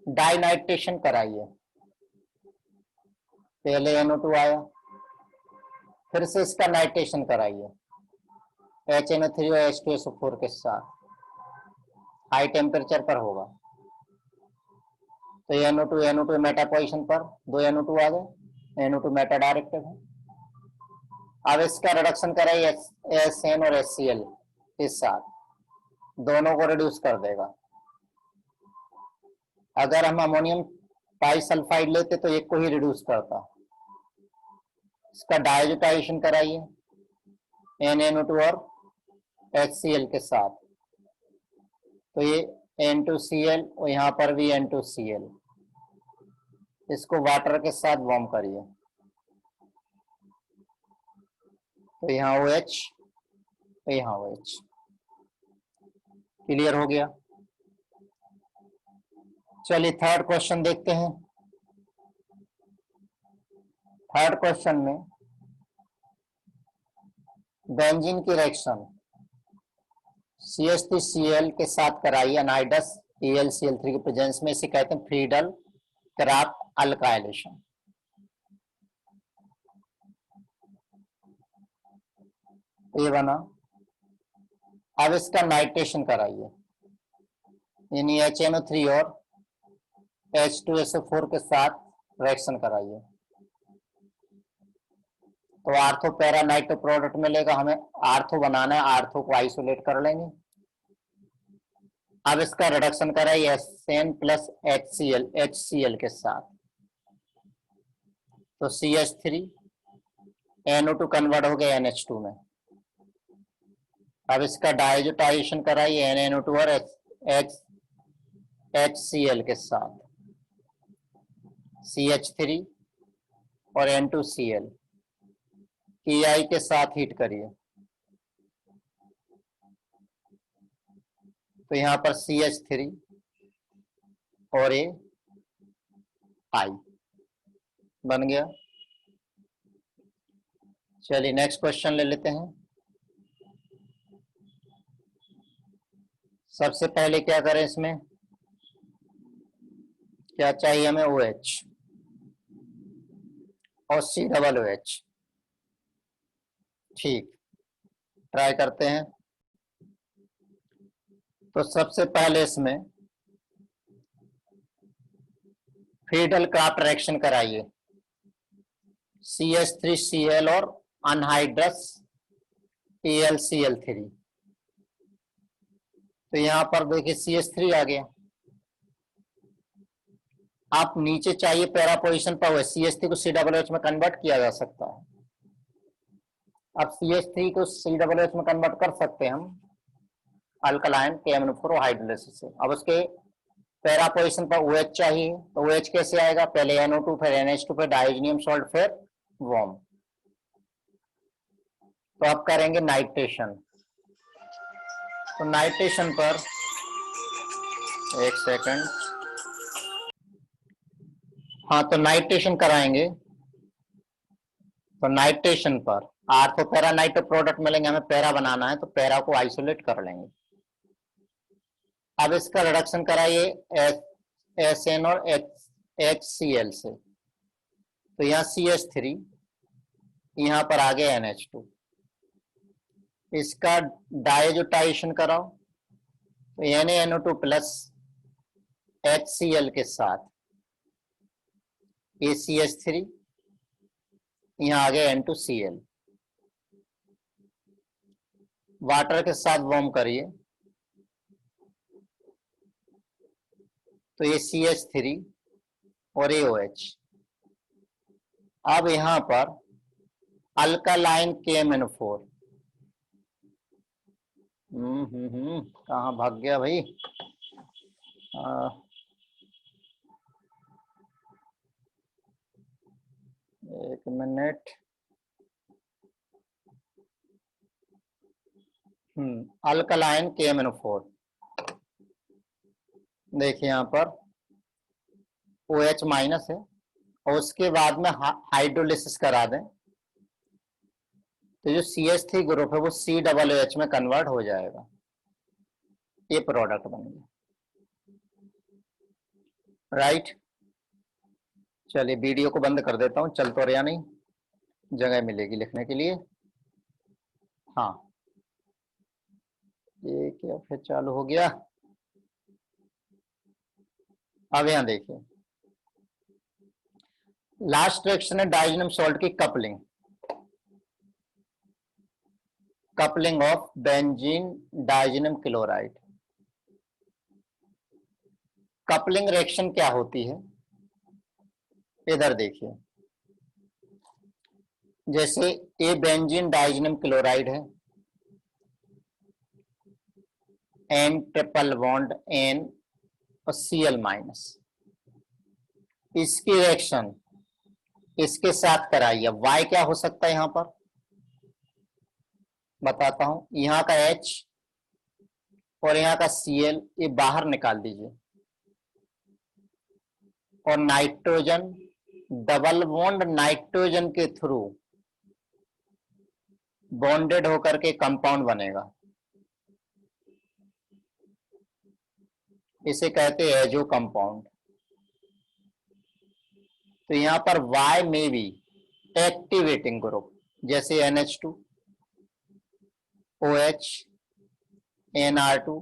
डाई नाइट्रेशन कराइए, पहले NO2 आया, फिर से इसका नाइट्रेशन कराइए HNO3 और H2SO4 के साथ, हाई टेम्परेचर पर होगा। तो NO2 मेटा पोजीशन पर, 2 NO2 आ गए, NO2 मेटा डायरेक्टिव है। अब इसका रिडक्शन कराइए SN और HCl के साथ, दोनों को रिड्यूस कर देगा। अगर हम अमोनियम टाइसल्फाइड लेते तो एक को ही रिड्यूस करता। इसका डाइल्यूटाइजेशन कराइए NaNO2 और HCl के साथ, तो ये N2Cl और यहाँ पर भी N2Cl। इसको वाटर के साथ वार्म करिए, तो यहाँ OH, तो यहाँ OH। क्लियर हो गया। चलिए थर्ड क्वेश्चन देखते हैं। थर्ड क्वेश्चन में बेंजीन की रिएक्शन CH3Cl के साथ कराइए अनाइडस AlCl3 के प्रेजेंस में, इसे कहते हैं फ्रीडल क्राफ्ट अल्काइलेशन। ये बना। अब इसका नाइट्रेशन कराइए, यानी HNO3 और H2SO4 के साथ रिएक्शन कराइए, तो आर्थो पैरा नाइट्रो प्रोडक्ट मिलेगा। हमें आर्थो बनाना है, आर्थो को आइसोलेट कर लेंगे। अब इसका रिडक्शन कराइए SN प्लस HCl के साथ, तो CH3 NO2 कन्वर्ट हो गया NH2 में। अब इसका डाइल्यूटाइजेशन कराइए NaNO2 और HCl के साथ CH3 और N2Cl Ki के साथ हीट करिए तो यहां पर CH3 और ये I बन गया। चलिए नेक्स्ट क्वेश्चन ले लेते हैं। सबसे पहले क्या करें, इसमें क्या चाहिए हमें, OH और COOH। ठीक, ट्राई करते हैं। तो सबसे पहले इसमें फ्रीडल क्राफ्ट रिएक्शन कराइए, CH3Cl और अनहाइड्रस AlCl3। तो यहां पर देखिए CH3 आ गया। आप नीचे चाहिए पैरा पोजिशन पर हुए, CH3 को COOH में कन्वर्ट किया जा सकता है। अब CH3 को COOH में कन्वर्ट कर सकते हैं हम अल्कलाइन KMnO4 हाइड्रोलिसिस से। अब उसके पैरा पोजिशन पर OH चाहिए, तो OH कैसे आएगा, पहले NO2 फिर NH2 फिर डाइजीनियम सॉल्ट फिर वॉर्म। तो अब करेंगे नाइट्रेशन। तो नाइट्रेशन पर एक सेकंड, हाँ तो नाइट्रेशन कराएंगे। तो नाइट्रेशन पर आर्थो पैरा नाइट्रो प्रोडक्ट मिलेंगे, हमें पैरा बनाना है तो पैरा को आइसोलेट कर लेंगे। अब इसका रिडक्शन कराइए SN और HCl से। तो यहाँ CH3, यहाँ पर आ गया NH2। इसका डायजोटाइजेशन कराओ तो NaNO2 प्लस HCl के साथ ACH3, यहाँ आ गया N2Cl। वाटर के साथ वार्म करिए तो ये CH3 और AOH। अब यहां पर अल्कालाइन KMnO4। कहाँ भाग गया भाई, एक मिनट। अल्कालाइन KMnO4 देखिए यहाँ पर OH माइनस है और उसके बाद में हाइड्रोलिसिस करा दें तो जो CH3 ग्रुप है वो COOH में कन्वर्ट हो जाएगा। ये प्रोडक्ट बन गया, राइट। चलिए वीडियो को बंद कर देता हूँ, चल तो रहा नहीं, जगह मिलेगी लिखने के लिए। हाँ ये क्या फिर चालू हो गया। अब यहां देखिए लास्ट रिएक्शन है डाइजीनियम सॉल्ट की coupling, coupling of benzene diazonium chloride. Coupling reaction क्या होती है, इधर देखिए। जैसे ए बेंजीन डाइजीनियम क्लोराइड है, N ट्रिपल बॉन्ड N और Cl माइनस, इसकी रिएक्शन इसके साथ कराइए। Y क्या हो सकता है यहां पर बताता हूं। यहां का H और यहां का Cl ये बाहर निकाल दीजिए और नाइट्रोजन डबल बॉन्ड नाइट्रोजन के थ्रू बॉन्डेड होकर के कंपाउंड बनेगा, इसे कहते हैं एजो कंपाउंड। तो यहां पर Y में भी एक्टिवेटिंग ग्रुप जैसे NH2 OH NR2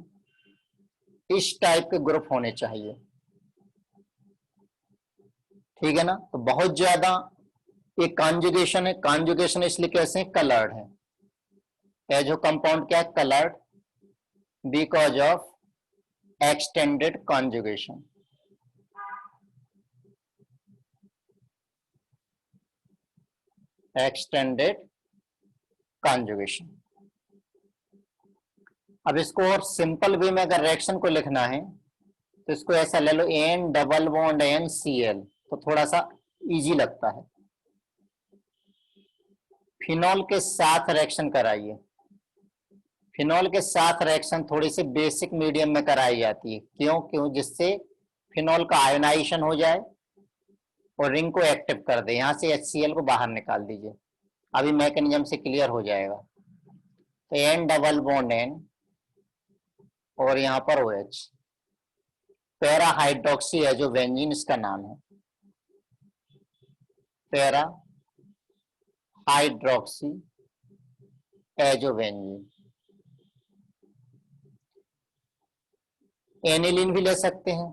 इस टाइप के ग्रुप होने चाहिए, ठीक है ना। तो बहुत ज्यादा ये कॉन्जुगेशन है, कॉन्जुगेशन इसलिए कैसे है, कलर्ड है। एजो कंपाउंड क्या है, coloured, because of extended conjugation. Extended conjugation. अब इसको और सिंपल वे में अगर रिएक्शन को लिखना है तो इसको ऐसा ले लो N double bond N C L, तो थोड़ा सा इजी लगता है। फिनॉल के साथ रिएक्शन कराइए। फिनॉल के साथ रिएक्शन थोड़ी सी बेसिक मीडियम में कराई जाती है, क्यों जिससे फिनॉल का आयोनाइजेशन हो जाए और रिंग को एक्टिव कर दे। यहां से HCl को बाहर निकाल दीजिए, अभी मैकेनिज्म से क्लियर हो जाएगा। तो एन डबल बॉन्ड एन और यहाँ पर OH, पैरा हाइड्रोक्सी है जो बेंजीन इसका नाम है, पैरा हाइड्रोक्सी एजोवेंजीन। एनिलीन भी ले सकते हैं,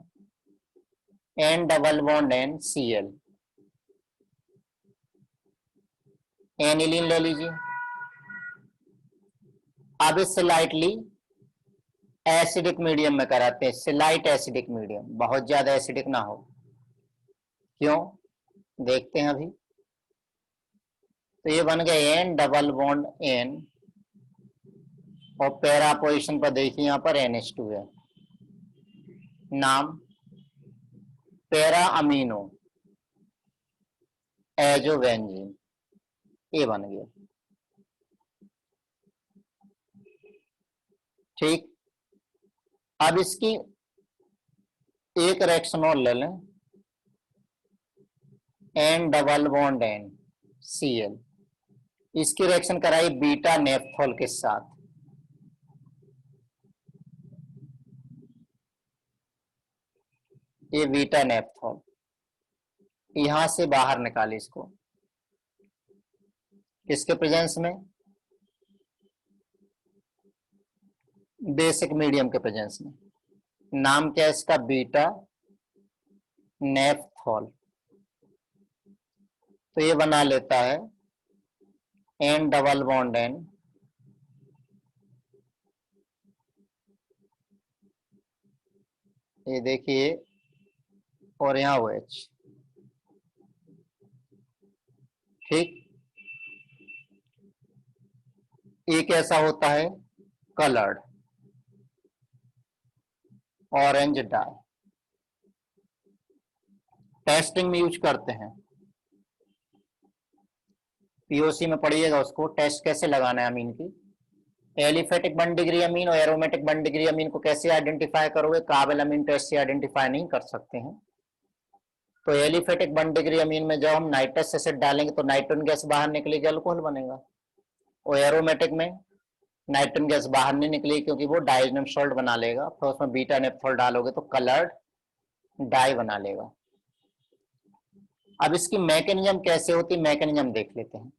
N double bond N C L, aniline ले लीजिए। अब इस स्लाइटली एसिडिक मीडियम में कराते हैं, स्लाइट एसिडिक मीडियम, बहुत ज्यादा एसिडिक ना हो। क्यों, देखते हैं अभी। तो ये बन गया एन डबल बॉन्ड एन और पैरा पोजिशन पर देखिए यहाँ पर NH2 है, नाम पैरा अमीनो एजोवेंजीन, ये बन गया। ठीक, अब इसकी एक रिएक्शन और ले लें, N double bond N C L, इसकी रिएक्शन कराई बीटा नेफ्थॉल के साथ। ये बीटा नेफ्थॉल, यहां से बाहर निकाले इसको, किसके प्रेजेंस में, बेसिक मीडियम के प्रेजेंस में। नाम क्या है इसका, बीटा नेफ्थॉल। तो ये बना लेता है एन डबल बॉन्ड एन, ये देखिए, और यहाँ OH। ठीक, एक ऐसा होता है कलर्ड ऑरेंज डाई, टेस्टिंग में यूज करते हैं। POC में पढ़िएगा उसको, टेस्ट कैसे लगाना है अमीन की। एलिफेटिक 1 डिग्री अमीन और एरोमेटिक 1 डिग्री अमीन को कैसे आइडेंटिफाई करोगे, काबल अमीन टेस्ट से आइडेंटिफाई नहीं कर सकते हैं। तो एलिफेटिक 1 डिग्री अमीन में जब हम नाइट्रस एसिड डालेंगे तो नाइट्रोजन गैस बाहर निकलेगी, अल्कोहल बनेगा। और एरोमेटिक में नाइट्रोजन गैस बाहर नहीं निकलेगी क्योंकि वो डाइजोनियम सॉल्ट बना लेगा, फिर उसमें बीटा नेफ्थॉल डालोगे तो कलर्ड डाई बना लेगा। अब इसकी मैकेनिज्म कैसे होती है, मैकेनिज्म देख लेते हैं।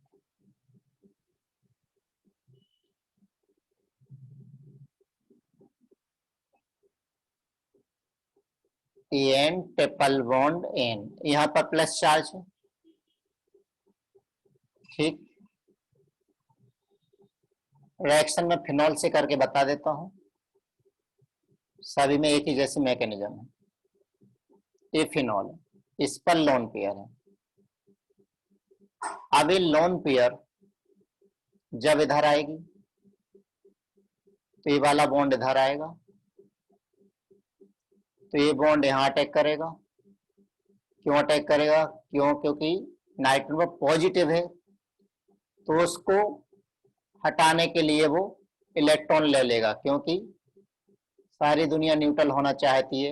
एन ट्रिपल बॉन्ड एन, यहां पर प्लस चार्ज है। ठीक, रिएक्शन में फिनॉल से करके बता देता हूं, सभी में एक ही जैसी मैकेनिज्म है। ये फिनॉल है, इस पर लोन पेयर है। अब ये लोन पेयर जब इधर आएगी तो ये वाला बॉन्ड इधर आएगा, तो ये बॉन्ड यहां अटैक करेगा। क्यों अटैक करेगा, क्योंकि नाइट्रोजन पॉजिटिव है, तो उसको हटाने के लिए वो इलेक्ट्रॉन ले लेगा, क्योंकि सारी दुनिया न्यूट्रल होना चाहती है,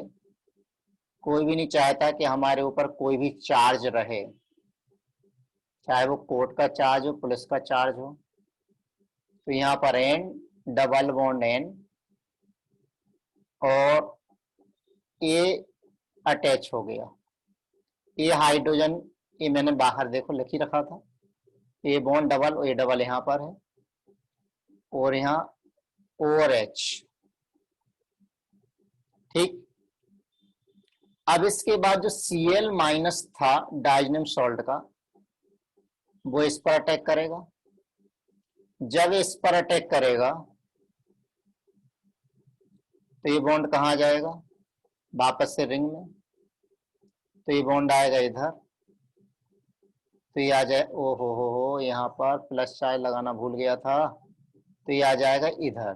कोई भी नहीं चाहता कि हमारे ऊपर कोई भी चार्ज रहे, चाहे वो कोर्ट का चार्ज हो, पुलिस का चार्ज हो। तो यहाँ पर एन डबल बॉन्ड एन और ये अटैच हो गया। ये हाइड्रोजन, ये मैंने बाहर देखो लिख ही रखा था, ये बॉन्ड डबल और ये डबल यहाँ पर है, और यहाँ OH। ठीक, अब इसके बाद जो Cl माइनस था डाइजोनियम सॉल्ट का, वो इस पर अटैक करेगा। जब इस पर अटैक करेगा तो ये बॉन्ड कहाँ जाएगा, वापस से रिंग में। तो ये बॉन्ड आएगा इधर, तो ये आ जाए, ओ हो, यहाँ पर प्लस चार्ज लगाना भूल गया था, तो ये आ जाएगा इधर।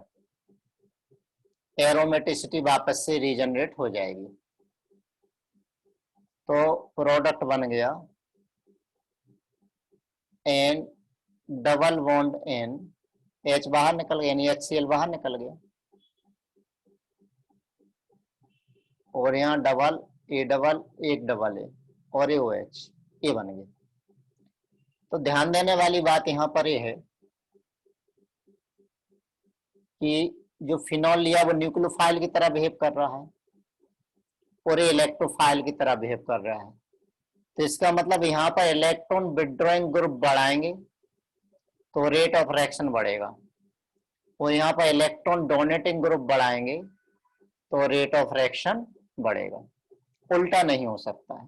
एरोमेटिसिटी वापस से रीजनरेट हो जाएगी। तो प्रोडक्ट बन गया N double bond N, H बाहर निकल गया यानी HCl बाहर निकल गया, और यहाँ डबल ए डबल एक डबल ए और ए OH, ये बन गया। तो ध्यान देने वाली बात यहाँ पर ये है कि जो फिनॉल लिया वो न्यूक्लियोफाइल की तरह बिहेव कर रहा है और ये इलेक्ट्रोफाइल की तरह बिहेव कर रहा है। तो इसका मतलब यहाँ पर इलेक्ट्रॉन विड्रॉइंग ग्रुप बढ़ाएंगे तो रेट ऑफ रिएक्शन बढ़ेगा, और यहाँ पर इलेक्ट्रॉन डोनेटिंग ग्रुप बढ़ाएंगे तो रेट ऑफ रिएक्शन बढ़ेगा, उल्टा नहीं हो सकता है।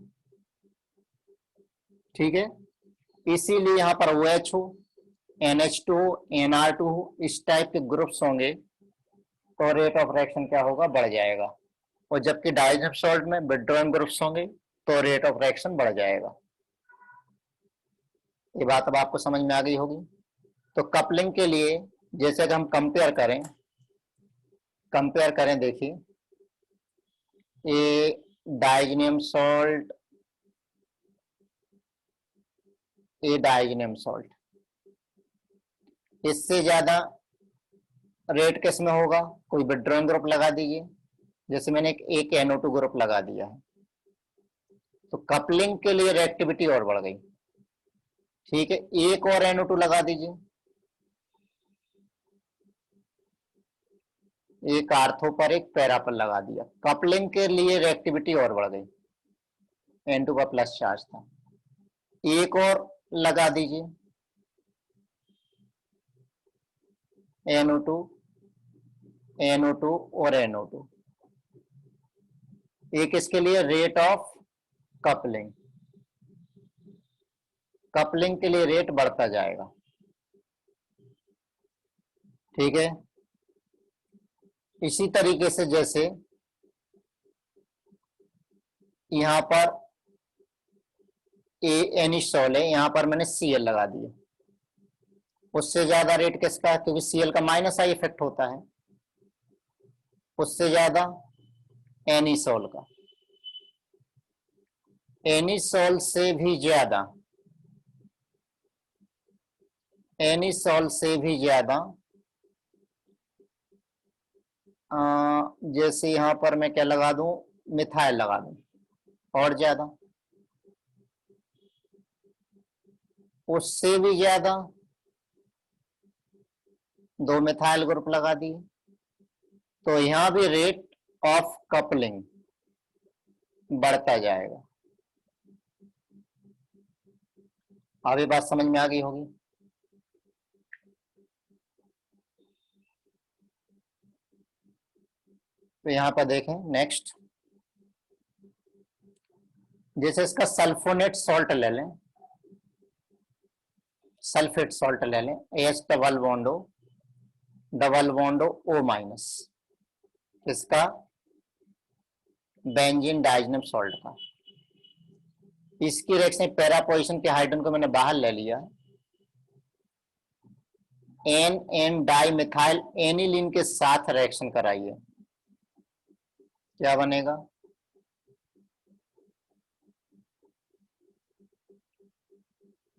ठीक है, इसीलिए यहाँ पर OH हो, NH2 NR2 इस टाइप के ग्रुप्स होंगे तो रेट ऑफ रिएक्शन क्या होगा, बढ़ जाएगा, और जबकि डाइजेस्टिव सॉल्ट में विड्रॉइंग ग्रुप्स होंगे तो रेट ऑफ रिएक्शन बढ़ जाएगा। ये बात अब आपको समझ में आ गई होगी। तो कपलिंग के लिए जैसे कि हम कंपेयर करें देखिए, ये डाइजेनियम सॉल्ट, ये डाइजेनियम सॉल्ट, इससे ज्यादा रेट किस में होगा, कोई विड्रॉइंग ग्रुप लगा दीजिए, जैसे मैंने एक NO2 ग्रुप लगा दिया है, तो कपलिंग के लिए रिएक्टिविटी और बढ़ गई। ठीक है, एक और NO2 लगा दीजिए, एक आर्थो पर एक पैरा पर लगा दिया, कपलिंग के लिए रिएक्टिविटी और बढ़ गई, N2 का प्लस चार्ज था, एक और लगा दीजिए NO2 NO2 और NO2, एक इसके लिए रेट ऑफ कपलिंग, कपलिंग के लिए रेट बढ़ता जाएगा। ठीक है, इसी तरीके से जैसे यहां पर एनिसोल है, यहां पर मैंने Cl लगा दिया, उससे ज्यादा रेट किसका है, क्योंकि Cl का माइनस आई इफेक्ट होता है, उससे ज्यादा एनिसोल का, एनिसोल से भी ज्यादा, एनिसोल से भी ज्यादा जैसे यहां पर मैं क्या लगा दूं, मिथाइल लगा दूं, और ज्यादा, उससे भी ज्यादा दो मिथाइल ग्रुप लगा दिए, तो यहां भी रेट ऑफ कपलिंग बढ़ता जाएगा। अब ये बात समझ में आ गई होगी। तो यहां पर देखें नेक्स्ट, जैसे इसका सल्फोनेट सॉल्ट ले लें, सल्फेट सॉल्ट ले लें, H double bond O minus, इसका बेंजीन डाइजेनियम सॉल्ट का, इसकी रिएक्शन पैरा पोजीशन के हाइड्रोजन को मैंने बाहर ले लिया, N डाई मिथाइल एनिलीन के साथ रिएक्शन कराइए, क्या बनेगा,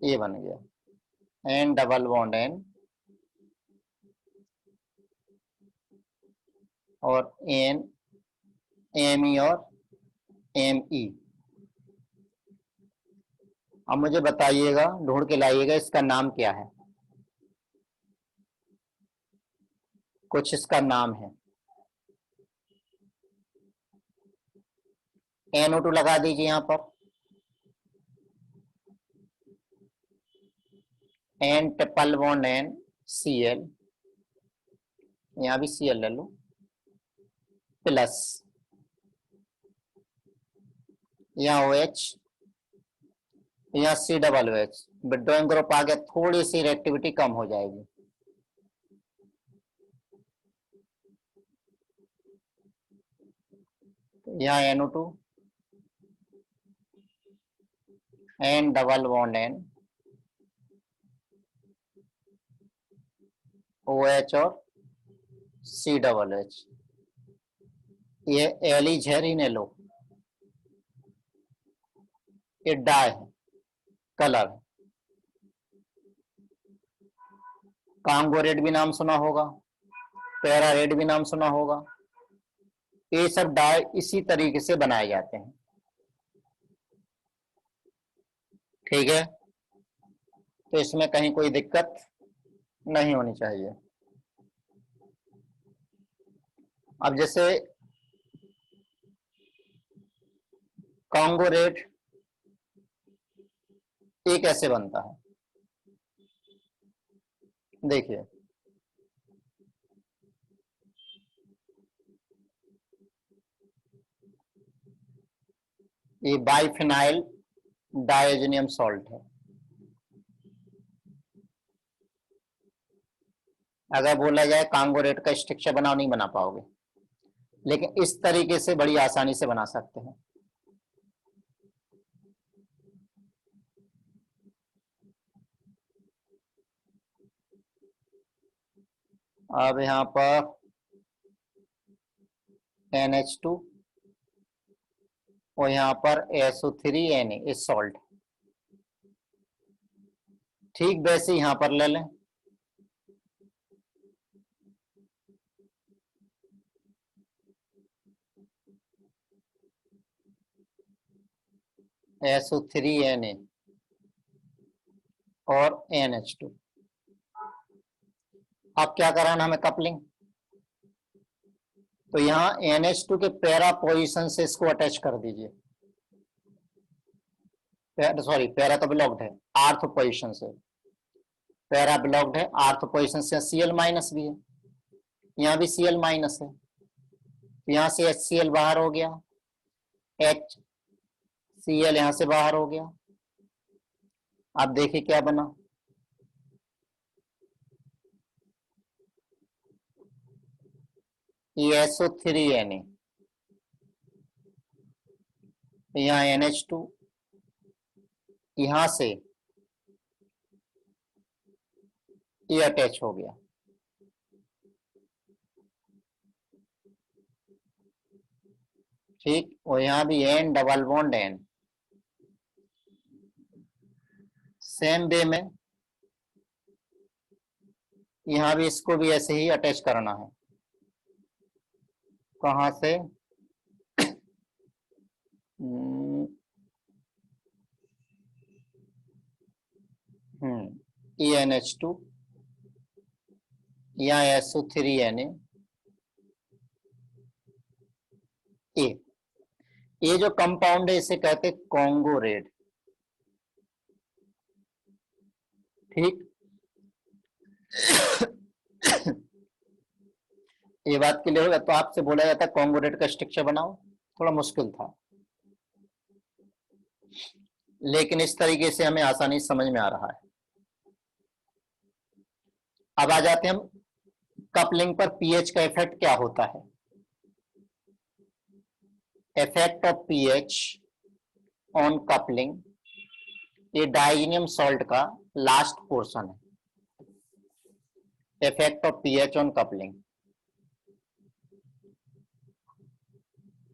ये बन गया N डबल बॉन्ड N और N Me और Me। अब मुझे बताइएगा, ढूंढ के लाइएगा इसका नाम क्या है, कुछ इसका नाम है, NO2 लगा दीजिए यहां पर, N triple bond N Cl, यहां भी Cl ले लो, प्लस यहाँ OH, यहाँ C double OH, withdrawing group आ गया, थोड़ी सी रिएक्टिविटी कम हो जाएगी, यहाँ NO2 N double bond N OH और C डबल H, ये एलिजेरिनेलो, ये डाई है, कलर। कांगो रेड भी नाम सुना होगा, पैरा रेड भी नाम सुना होगा। ये सब डाई इसी तरीके से बनाए जाते हैं। ठीक है, तो इसमें कहीं कोई दिक्कत नहीं होनी चाहिए। अब जैसे कांगो रेड, ये कैसे बनता है, देखिए। ये बाइफिनाइल डाइजेनियम सॉल्ट है। अगर बोला जाए कांगो रेड का स्ट्रक्चर बनाओ, नहीं बना पाओगे, लेकिन इस तरीके से बड़ी आसानी से बना सकते हैं। अब यहाँ पर NH2 और यहाँ पर SO3Na इस सॉल्ट, ठीक वैसे यहाँ पर ले लें। SO3Na और NH2। अब क्या कराना हमें, कपलिंग। तो यहाँ NH2 के पैरा पोजीशन से इसको अटैच कर दीजिए। सॉरी, पैरा तो ब्लॉक्ड है, आर्थ पोजीशन से। पैरा ब्लॉक्ड है, आर्थ पोजीशन से Cl माइनस भी है, यहाँ भी Cl माइनस है, तो यहाँ से HCl बाहर हो गया, HCl यहाँ से बाहर हो गया। अब देखिए क्या बना, ये SO3Na, यहाँ NH2, यहां से ये अटैच हो गया। ठीक, और यहाँ भी N double bond N, same way में यहाँ भी इसको भी ऐसे ही अटैच करना है। कहां से, NH2, या SO3Na, ये जो कंपाउंड है इसे कहते हैं कांगो रेड। ठीक, ये बात क्लियर होगा। तो आपसे बोला जाता है कांगो रेड का स्ट्रक्चर बनाओ, थोड़ा मुश्किल था, लेकिन इस तरीके से हमें आसानी समझ में आ रहा है। अब आ जाते हैं हम कपलिंग पर, पीएच का इफेक्ट क्या होता है। Effect of pH on coupling, ये डाइजेनियम सॉल्ट का लास्ट पोर्शन है। Effect of pH on coupling.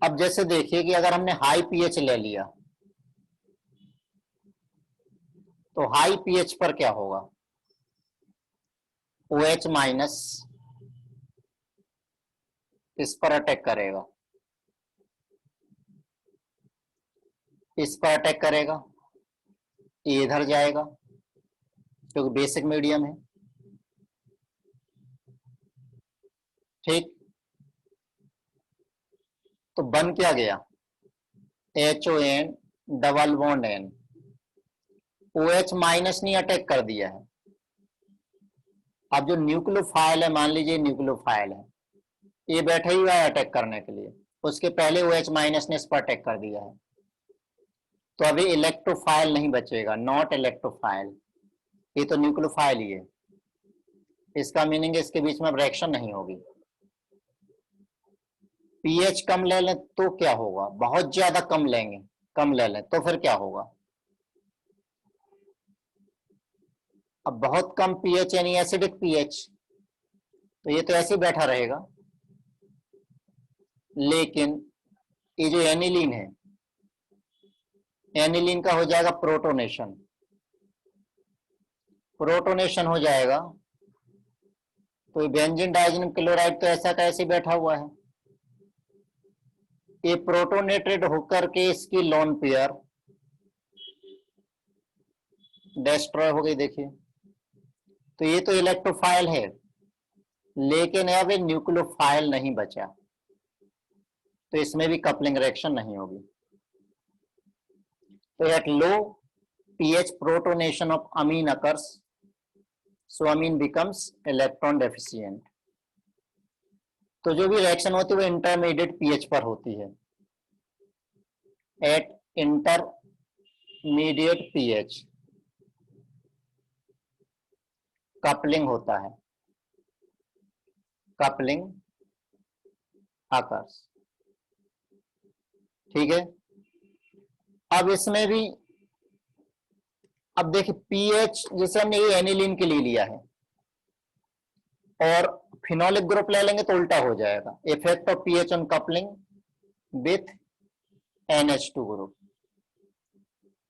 अब जैसे देखिए कि अगर हमने हाई पीएच ले लिया, तो हाई पीएच पर क्या होगा, OH माइनस इस पर अटैक करेगा, इस पर अटैक करेगा, ये इधर जाएगा क्योंकि बेसिक मीडियम है। ठीक, तो बन क्या गया, HON double bond N, OH minus नहीं अटैक कर दिया है। अब जो न्यूक्लियोफाइल है, मान लीजिए न्यूक्लियोफाइल है, ये बैठा ही हुआ है अटैक करने के लिए, उसके पहले OH माइनस ने इस पर अटैक कर दिया है, तो अभी इलेक्ट्रोफाइल नहीं बचेगा, नॉट इलेक्ट्रोफाइल, ये तो न्यूक्लियोफाइल ही है। इसका मीनिंग इसके बीच में रिएक्शन नहीं होगी। पीएच कम ले लें तो क्या होगा, बहुत ज्यादा कम लेंगे, कम ले लें तो फिर क्या होगा। अब बहुत कम पीएच यानी एसिडिक पीएच, तो ये तो ऐसे ही बैठा रहेगा। लेकिन ये जो एनिलीन है, एनिलीन का हो जाएगा प्रोटोनेशन, प्रोटोनेशन हो जाएगा तो बेंजीन डाइजीन क्लोराइड तो ऐसा का ऐसे बैठा हुआ है, ये प्रोटोनेटेड होकर के इसकी लोन पेयर डिस्ट्रॉय हो गई। देखिए तो ये तो इलेक्ट्रोफाइल है, लेकिन अब ये न्यूक्लियोफाइल नहीं बचा, तो इसमें भी कपलिंग रिएक्शन नहीं होगी। तो at low pH protonation of amine occurs, so amine becomes electron deficient. तो जो भी रिएक्शन होती है वो इंटरमीडिएट pH पर होती है। एट इंटरमीडिएट pH कपलिंग होता है, कपलिंग अकर्स। ठीक है, अब इसमें भी अब देखिए पीएच जैसे हमने ये एनिलीन के लिए लिया है और फिनोलिक ग्रुप ले लेंगे तो उल्टा हो जाएगा, effect of pH on coupling with NH2 group.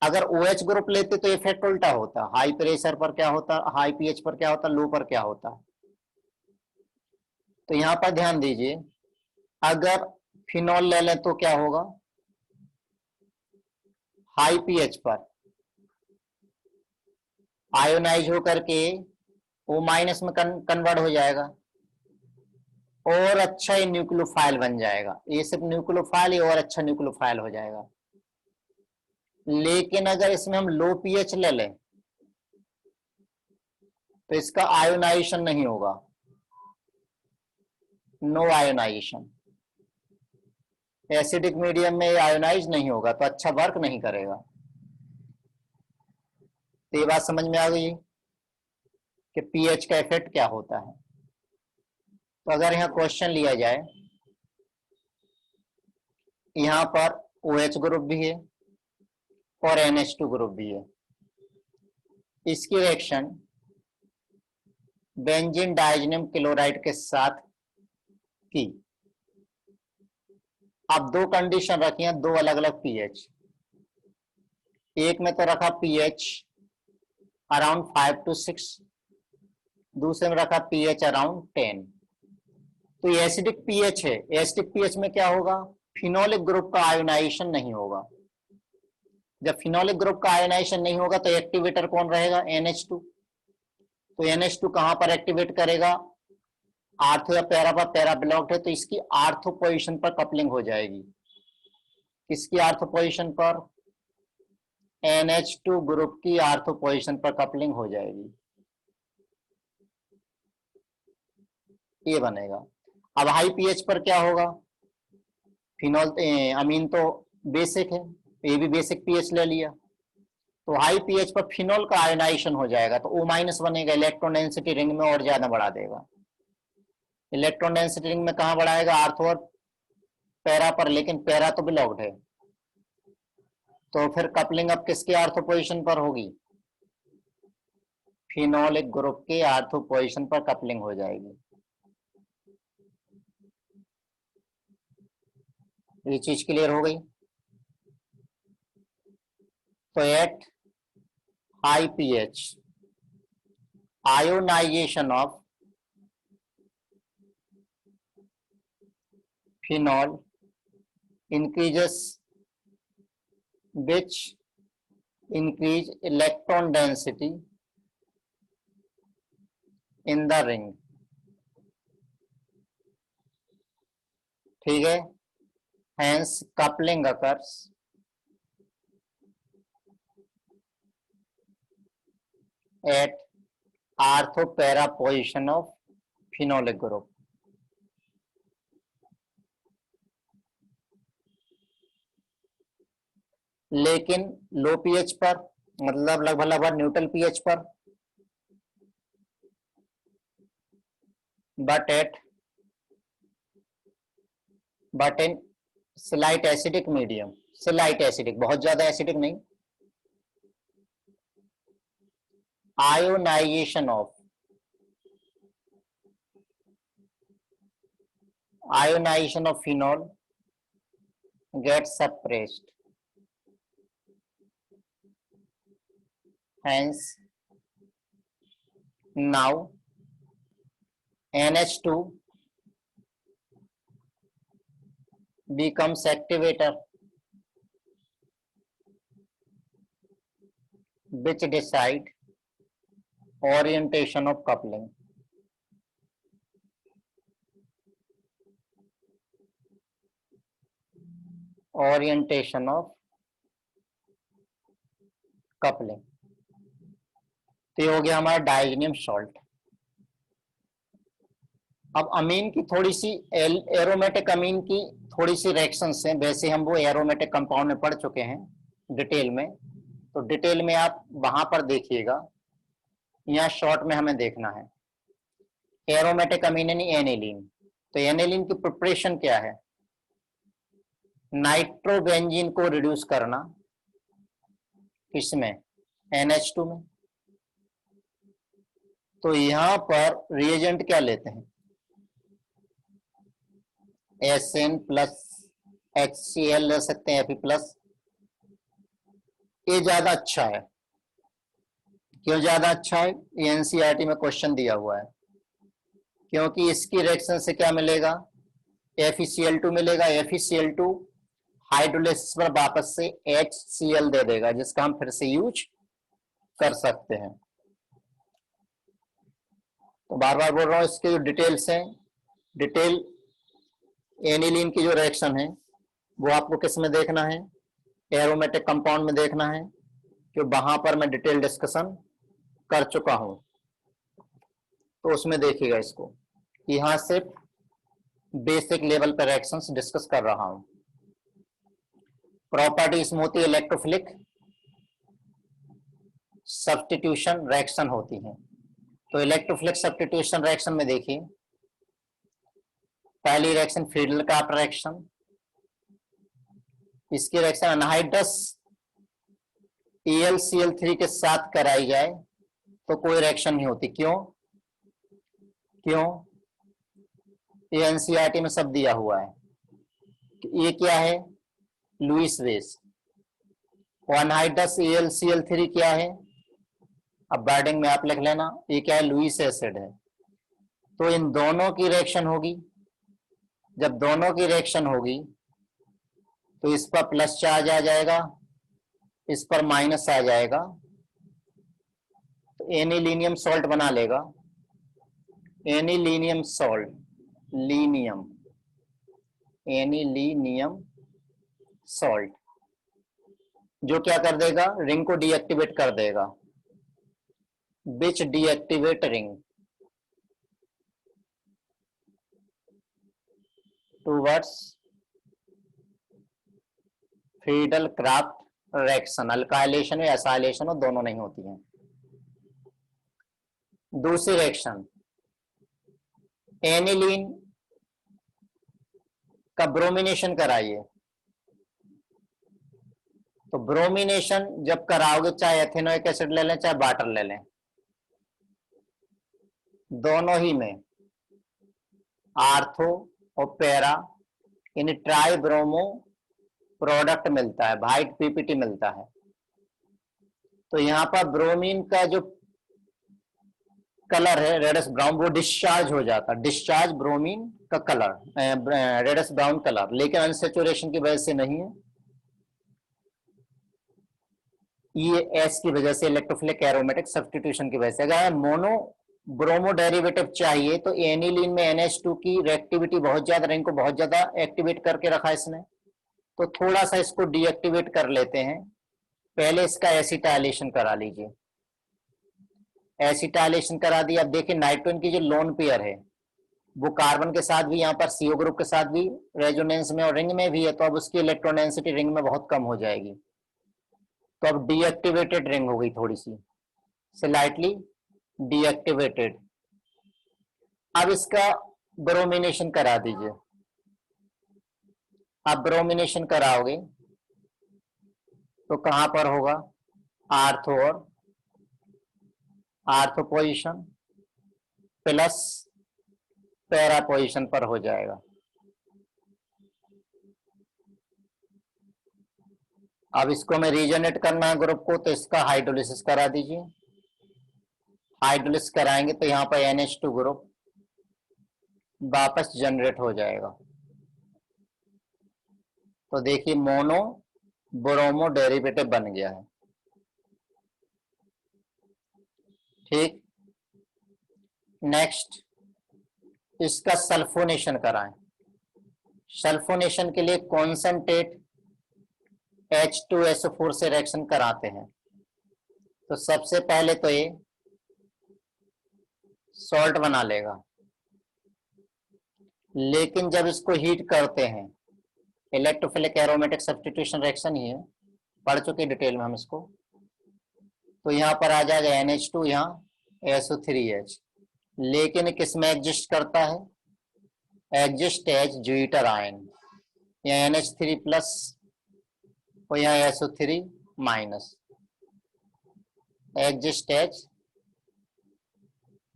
अगर OH ग्रुप लेते तो इफेक्ट उल्टा होता, हाई प्रेशर पर क्या होता, हाई पीएच पर क्या होता, लो पर क्या होता। तो यहां पर ध्यान दीजिए, अगर फिनॉल ले लें तो क्या होगा, हाई पीएच पर आयोनाइज होकर के O माइनस में कन्वर्ट हो जाएगा और अच्छा ही न्यूक्लियोफाइल बन जाएगा। ये सिर्फ न्यूक्लियोफाइल और अच्छा न्यूक्लियोफाइल हो जाएगा। लेकिन अगर इसमें हम लो पीएच ले लें तो इसका आयोनाइजेशन नहीं होगा, नो आयोनाइजेशन। एसिडिक मीडियम में आयोनाइज नहीं होगा तो अच्छा वर्क नहीं करेगा। तो ये बात समझ में आ गई कि पीएच का इफेक्ट क्या होता है। तो अगर यहाँ क्वेश्चन लिया जाए, यहाँ पर OH ग्रुप भी है और NH2 ग्रुप भी है, इसकी रिएक्शन बेंजीन डाइजीनम क्लोराइड के साथ की। अब दो कंडीशन रखी हैं, दो अलग अलग पीएच। एक में तो रखा पीएच अराउंड 5 to 6, दूसरे में रखा पीएच अराउंड 10। तो ये एसिडिक पीएच है, एसिडिक पीएच में क्या होगा, फिनोलिक ग्रुप का आयोनाइजेशन नहीं होगा। जब फिनोलिक ग्रुप का आयोनाइजेशन नहीं होगा तो एक्टिवेटर कौन रहेगा, NH2। तो NH2 कहां पर एक्टिवेट करेगा, आर्थो या पैरा पर, पैरा ब्लॉक्ड है तो इसकी आर्थो पोजीशन पर कपलिंग हो जाएगी। किसकी आर्थो पोजीशन पर, NH2 ग्रुप की आर्थो पोजीशन पर कपलिंग हो जाएगी, ये बनेगा। अब हाई पीएच पर क्या होगा, फिनॉल अमीन तो बेसिक है, ये भी बेसिक पीएच ले लिया, तो हाई पीएच पर फिनॉल का आयोनाइजेशन हो जाएगा तो O माइनस बनेगा, इलेक्ट्रॉन डेंसिटी रिंग में और ज्यादा बढ़ा देगा। इलेक्ट्रॉन डेंसिटी रिंग में कहां बढ़ाएगा, आर्थो और पैरा पर, लेकिन पैरा तो ब्लॉक्ड है, तो फिर कपलिंग अब किसके आर्थो पोजीशन पर होगी, फिनोलिक ग्रुप के आर्थो पोजीशन पर कपलिंग हो जाएगी। ये चीज क्लियर हो गई। तो at high pH ionization of phenol increases, which increase electron density in the ring। ठीक है, hence coupling occurs at ortho para position of phenolic group। लेकिन लो पीएच पर, मतलब लगभग लगभग न्यूट्रल पीएच पर, but in slight acidic medium, slight acidic, बहुत ज्यादा एसिडिक नहीं, ionization of ionization of phenol gets suppressed. Hence, now NH2 becomes activator, which decide orientation of coupling. Orientation of coupling. तो ये हो गया हमारा डाइजीनियम सॉल्ट। अब अमीन की थोड़ी सी एरोमेटिक अमीन की थोड़ी सी रिएक्शंस हैं, वैसे हम वो एरोमेटिक कंपाउंड में पढ़ चुके हैं डिटेल में, तो डिटेल में आप वहां पर देखिएगा। यहाँ शॉर्ट में हमें देखना है एरोमेटिक अमीन यानी एनिलीन। तो एनिलीन की प्रिपरेशन क्या है? नाइट्रोबेंजीन को रिड्यूस करना, किसमें? NH2 में। तो यहां पर रिएजेंट क्या लेते हैं? SN प्लस HCl ले सकते हैं, Fe प्लस। ये ज्यादा अच्छा है। क्यों ज्यादा अच्छा है? ये NCERT में क्वेश्चन दिया हुआ है, क्योंकि इसकी रिएक्शन से क्या मिलेगा? FeCl2 मिलेगा। FeCl2 हाइड्रोलिसिस पर वापस से HCl दे देगा, जिसका हम फिर से यूज कर सकते हैं। तो बार बार बोल रहा हूं, इसके जो डिटेल्स हैं, डिटेल एनिलीन की जो रिएक्शन है वो आपको किस में देखना है? एरोमेटिक कंपाउंड में देखना है, कि वहां पर मैं डिटेल डिस्कशन कर चुका हूं। तो उसमें देखिएगा इसको, यहां से बेसिक लेवल पर रिएक्शंस डिस्कस कर रहा हूं। प्रॉपर्टी इसमें होती है इलेक्ट्रोफिलिक सब्स्टिट्यूशन रिएक्शन होती है। तो इलेक्ट्रोफिलिक सब्स्टिट्यूशन रिएक्शन में देखिए, पहली रिएक्शन फ्रीडल-क्राफ्ट रिएक्शन। इसकी रिएक्शन अनहाइड्रस ElCl3 के साथ कराई जाए तो कोई रिएक्शन नहीं होती। क्यों? ये NCERT में सब दिया हुआ है। ये क्या है? Lewis base. अनहाइड्रस ElCl3 क्या है? अब वर्डिंग में आप लिख लेना, ये क्या है? लुईस एसिड है। तो इन दोनों की रिएक्शन होगी। जब दोनों की रिएक्शन होगी तो इस पर प्लस चार्ज आ जाएगा, इस पर माइनस आ जाएगा, तो एनिलीनियम सॉल्ट बना लेगा। Anilinium salt, linium, anilinium salt, जो क्या कर देगा? रिंग को डीएक्टिवेट कर देगा। Which deactivate ring towards Friedel Craft reaction. Alkylation या एसाइलेशन हो, दोनों नहीं होती हैं। दूसरी रिएक्शन, एनिलीन का ब्रोमिनेशन कराइए। तो ब्रोमिनेशन जब कराओगे, चाहे एथेनोइक एसिड ले लें चाहे वाटर ले लें, दोनों ही में आर्थो और पैरा यानी ट्राई ब्रोमो प्रोडक्ट मिलता है, वाइट PPT मिलता है। तो यहाँ पर ब्रोमीन का जो कलर है रेडिश ब्राउन, वो डिस्चार्ज हो जाता है। डिस्चार्ज ब्रोमीन का कलर रेडिश ब्राउन कलर, लेकिन अनसेचुरेशन की वजह से नहीं है, ये एस की वजह से, इलेक्ट्रोफिलिक एरोमेटिक सब्स्टिट्यूशन की वजह से। अगर मोनो ब्रोमो डेरिवेटिव चाहिए तो एनिलीन में NH2 की रिएक्टिविटी बहुत ज्यादा, रिंग को बहुत ज्यादा एक्टिवेट करके रखा इसने, तो थोड़ा सा इसको डीएक्टिवेट कर लेते हैं। पहले इसका एसिटाइलेशन करा लीजिए। एसिटाइलेशन करा दिया। अब देखिए नाइट्रोजन की जो लोन पेयर है वो कार्बन के साथ भी, यहाँ पर CO ग्रुप के साथ भी रेजोनेंस में और रिंग में भी है, तो अब उसकी इलेक्ट्रोनेंसिटी रिंग में बहुत कम हो जाएगी। तो अब डीएक्टिवेटेड रिंग हो गई, थोड़ी सी स्लाइटली डीएक्टिवेटेड। अब इसका ब्रोमिनेशन करा दीजिए। आप ब्रोमिनेशन कराओगे तो कहां पर होगा? आर्थो और ortho position plus para position पर हो जाएगा। अब इसको मैं रीजनरेट करना है ग्रुप को, तो इसका हाइड्रोलिसिस करा दीजिए। हाइड्रोलिसिस कराएंगे तो यहाँ पर NH2 ग्रुप वापस जनरेट हो जाएगा। तो देखिए मोनो ब्रोमो डेरिवेटिव बन गया है। ठीक, नेक्स्ट इसका सल्फोनेशन कराएं। सल्फोनेशन के लिए कॉन्सेंट्रेट H2SO4 से रिएक्शन कराते हैं। तो सबसे पहले तो ये सॉल्ट बना लेगा, लेकिन जब इसको हीट करते हैं, इलेक्ट्रोफिलिक एरोमेटिक सब्स्टिट्यूशन रिएक्शन ही है, पढ़ चुके डिटेल में हम इसको। तो यहाँ पर आ जाएगा NH2, यहाँ SO3H, लेकिन किस में एग्जिस्ट करता है? एग्जिस्ट एज ज्यूटर आयन, यहाँ NH3 प्लस और यहाँ SO3 minus, exist as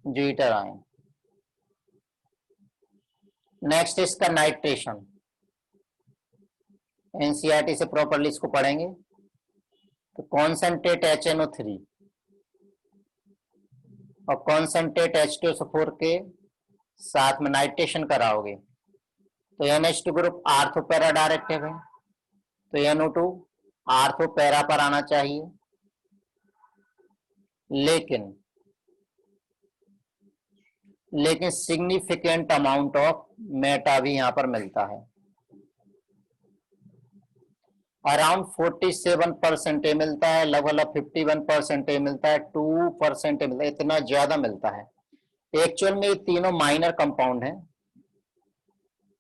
zwitter ion. Next इसका नाइट्रेशन, एनसीईआरटी से प्रॉपर्ली इसको पढ़ेंगे। तो कॉन्सेंट्रेट HNO3 और कॉन्सेंट्रेट H2SO4 के साथ में नाइट्रेशन कराओगे तो NH2 group ortho para directive है, तो NO2 आर्थो पैरा पर आना चाहिए, लेकिन सिग्निफिकेंट अमाउंट ऑफ मेटा भी यहां पर मिलता है। अराउंड 47% मिलता है, लगभग 51% मिलता है, 2% मिलता है, इतना ज्यादा मिलता है। एक्चुअल में ये तीनों माइनर कंपाउंड हैं,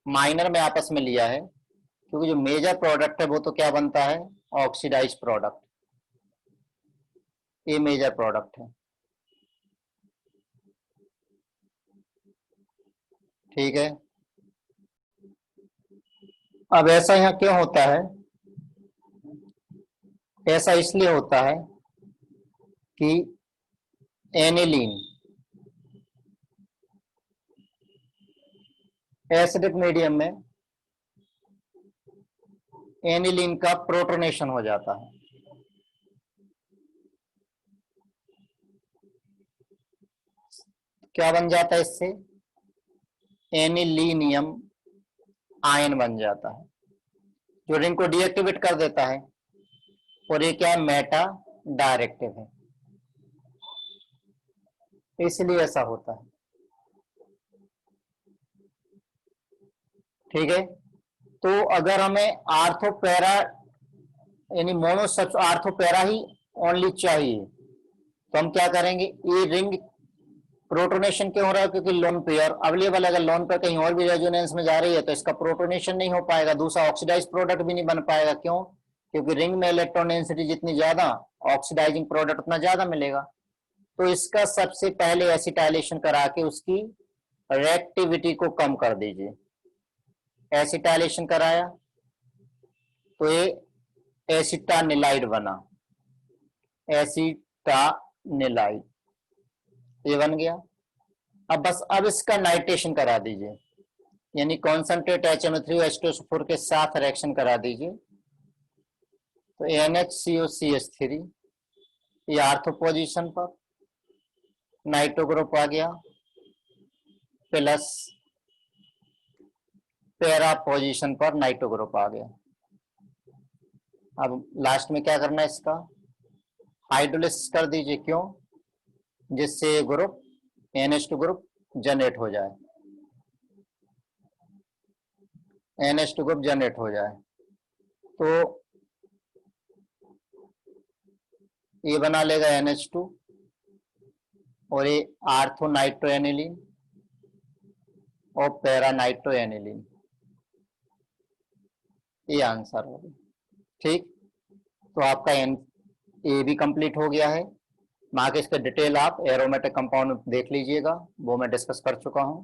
माइनर में आपस में लिया है, क्योंकि जो मेजर प्रोडक्ट है वो तो क्या बनता है? ऑक्सीडाइज प्रोडक्ट, ये मेजर प्रोडक्ट है। ठीक है, अब ऐसा यहाँ क्यों होता है? ऐसा इसलिए होता है कि एनिलीन एसिडिक मीडियम में एनिलीन का प्रोटोनेशन हो जाता है। क्या बन जाता है इससे? एनिलीनियम आयन बन जाता है, जो रिंग को डीएक्टिवेट कर देता है, और ये क्या है? मेटा डायरेक्टिव है, इसलिए ऐसा होता है। ठीक है, तो अगर हमें आर्थोपैरा यानी मोनोसब्स आर्थोपैरा ही ओनली चाहिए, तो हम क्या करेंगे? ये रिंग प्रोटोनेशन क्यों हो रहा है? क्योंकि लोन पेयर अवेलेबल, अगर लोन पेयर कहीं और भी रेजोनेंस में जा रही है तो इसका प्रोटोनेशन नहीं हो पाएगा, दूसरा ऑक्सीडाइज प्रोडक्ट भी नहीं बन पाएगा। क्यों? क्योंकि रिंग में इलेक्ट्रॉन डेंसिटी जितनी ज्यादा, ऑक्सीडाइजिंग प्रोडक्ट उतना ज्यादा मिलेगा। तो इसका सबसे पहले एसिटाइलेशन करा के उसकी रिएक्टिविटी को कम कर दीजिए। एसिटाइलेशन कराया तो ये एसिटानिलाइड बना, एसिटानिलाइड ये बन गया। अब बस अब इसका नाइट्रेशन करा दीजिए, यानी कॉन्सेंट्रेट HNO3 H2SO4 के साथ रिएक्शन करा दीजिए। तो NHCOCH3 ये आर्थो पोजीशन पर नाइट्रो ग्रुप आ गया, प्लस पैरा पोजीशन पर नाइट्रो ग्रुप आ गया। अब लास्ट में क्या करना है? इसका हाइड्रोलिसिस कर दीजिए। क्यों? जिससे ये ग्रुप NH2 ग्रुप जनरेट हो जाए, NH2 ग्रुप जनरेट हो जाए। तो ये बना लेगा NH2 और ये आर्थो नाइट्रो एनिलीन और पैरा नाइट्रो एनिलीन, ये आंसर होगा। ठीक, तो आपका ए भी कंप्लीट हो गया है। बाकी इसका डिटेल आप एरोमेटिक कंपाउंड देख लीजिएगा, वो मैं डिस्कस कर चुका हूं।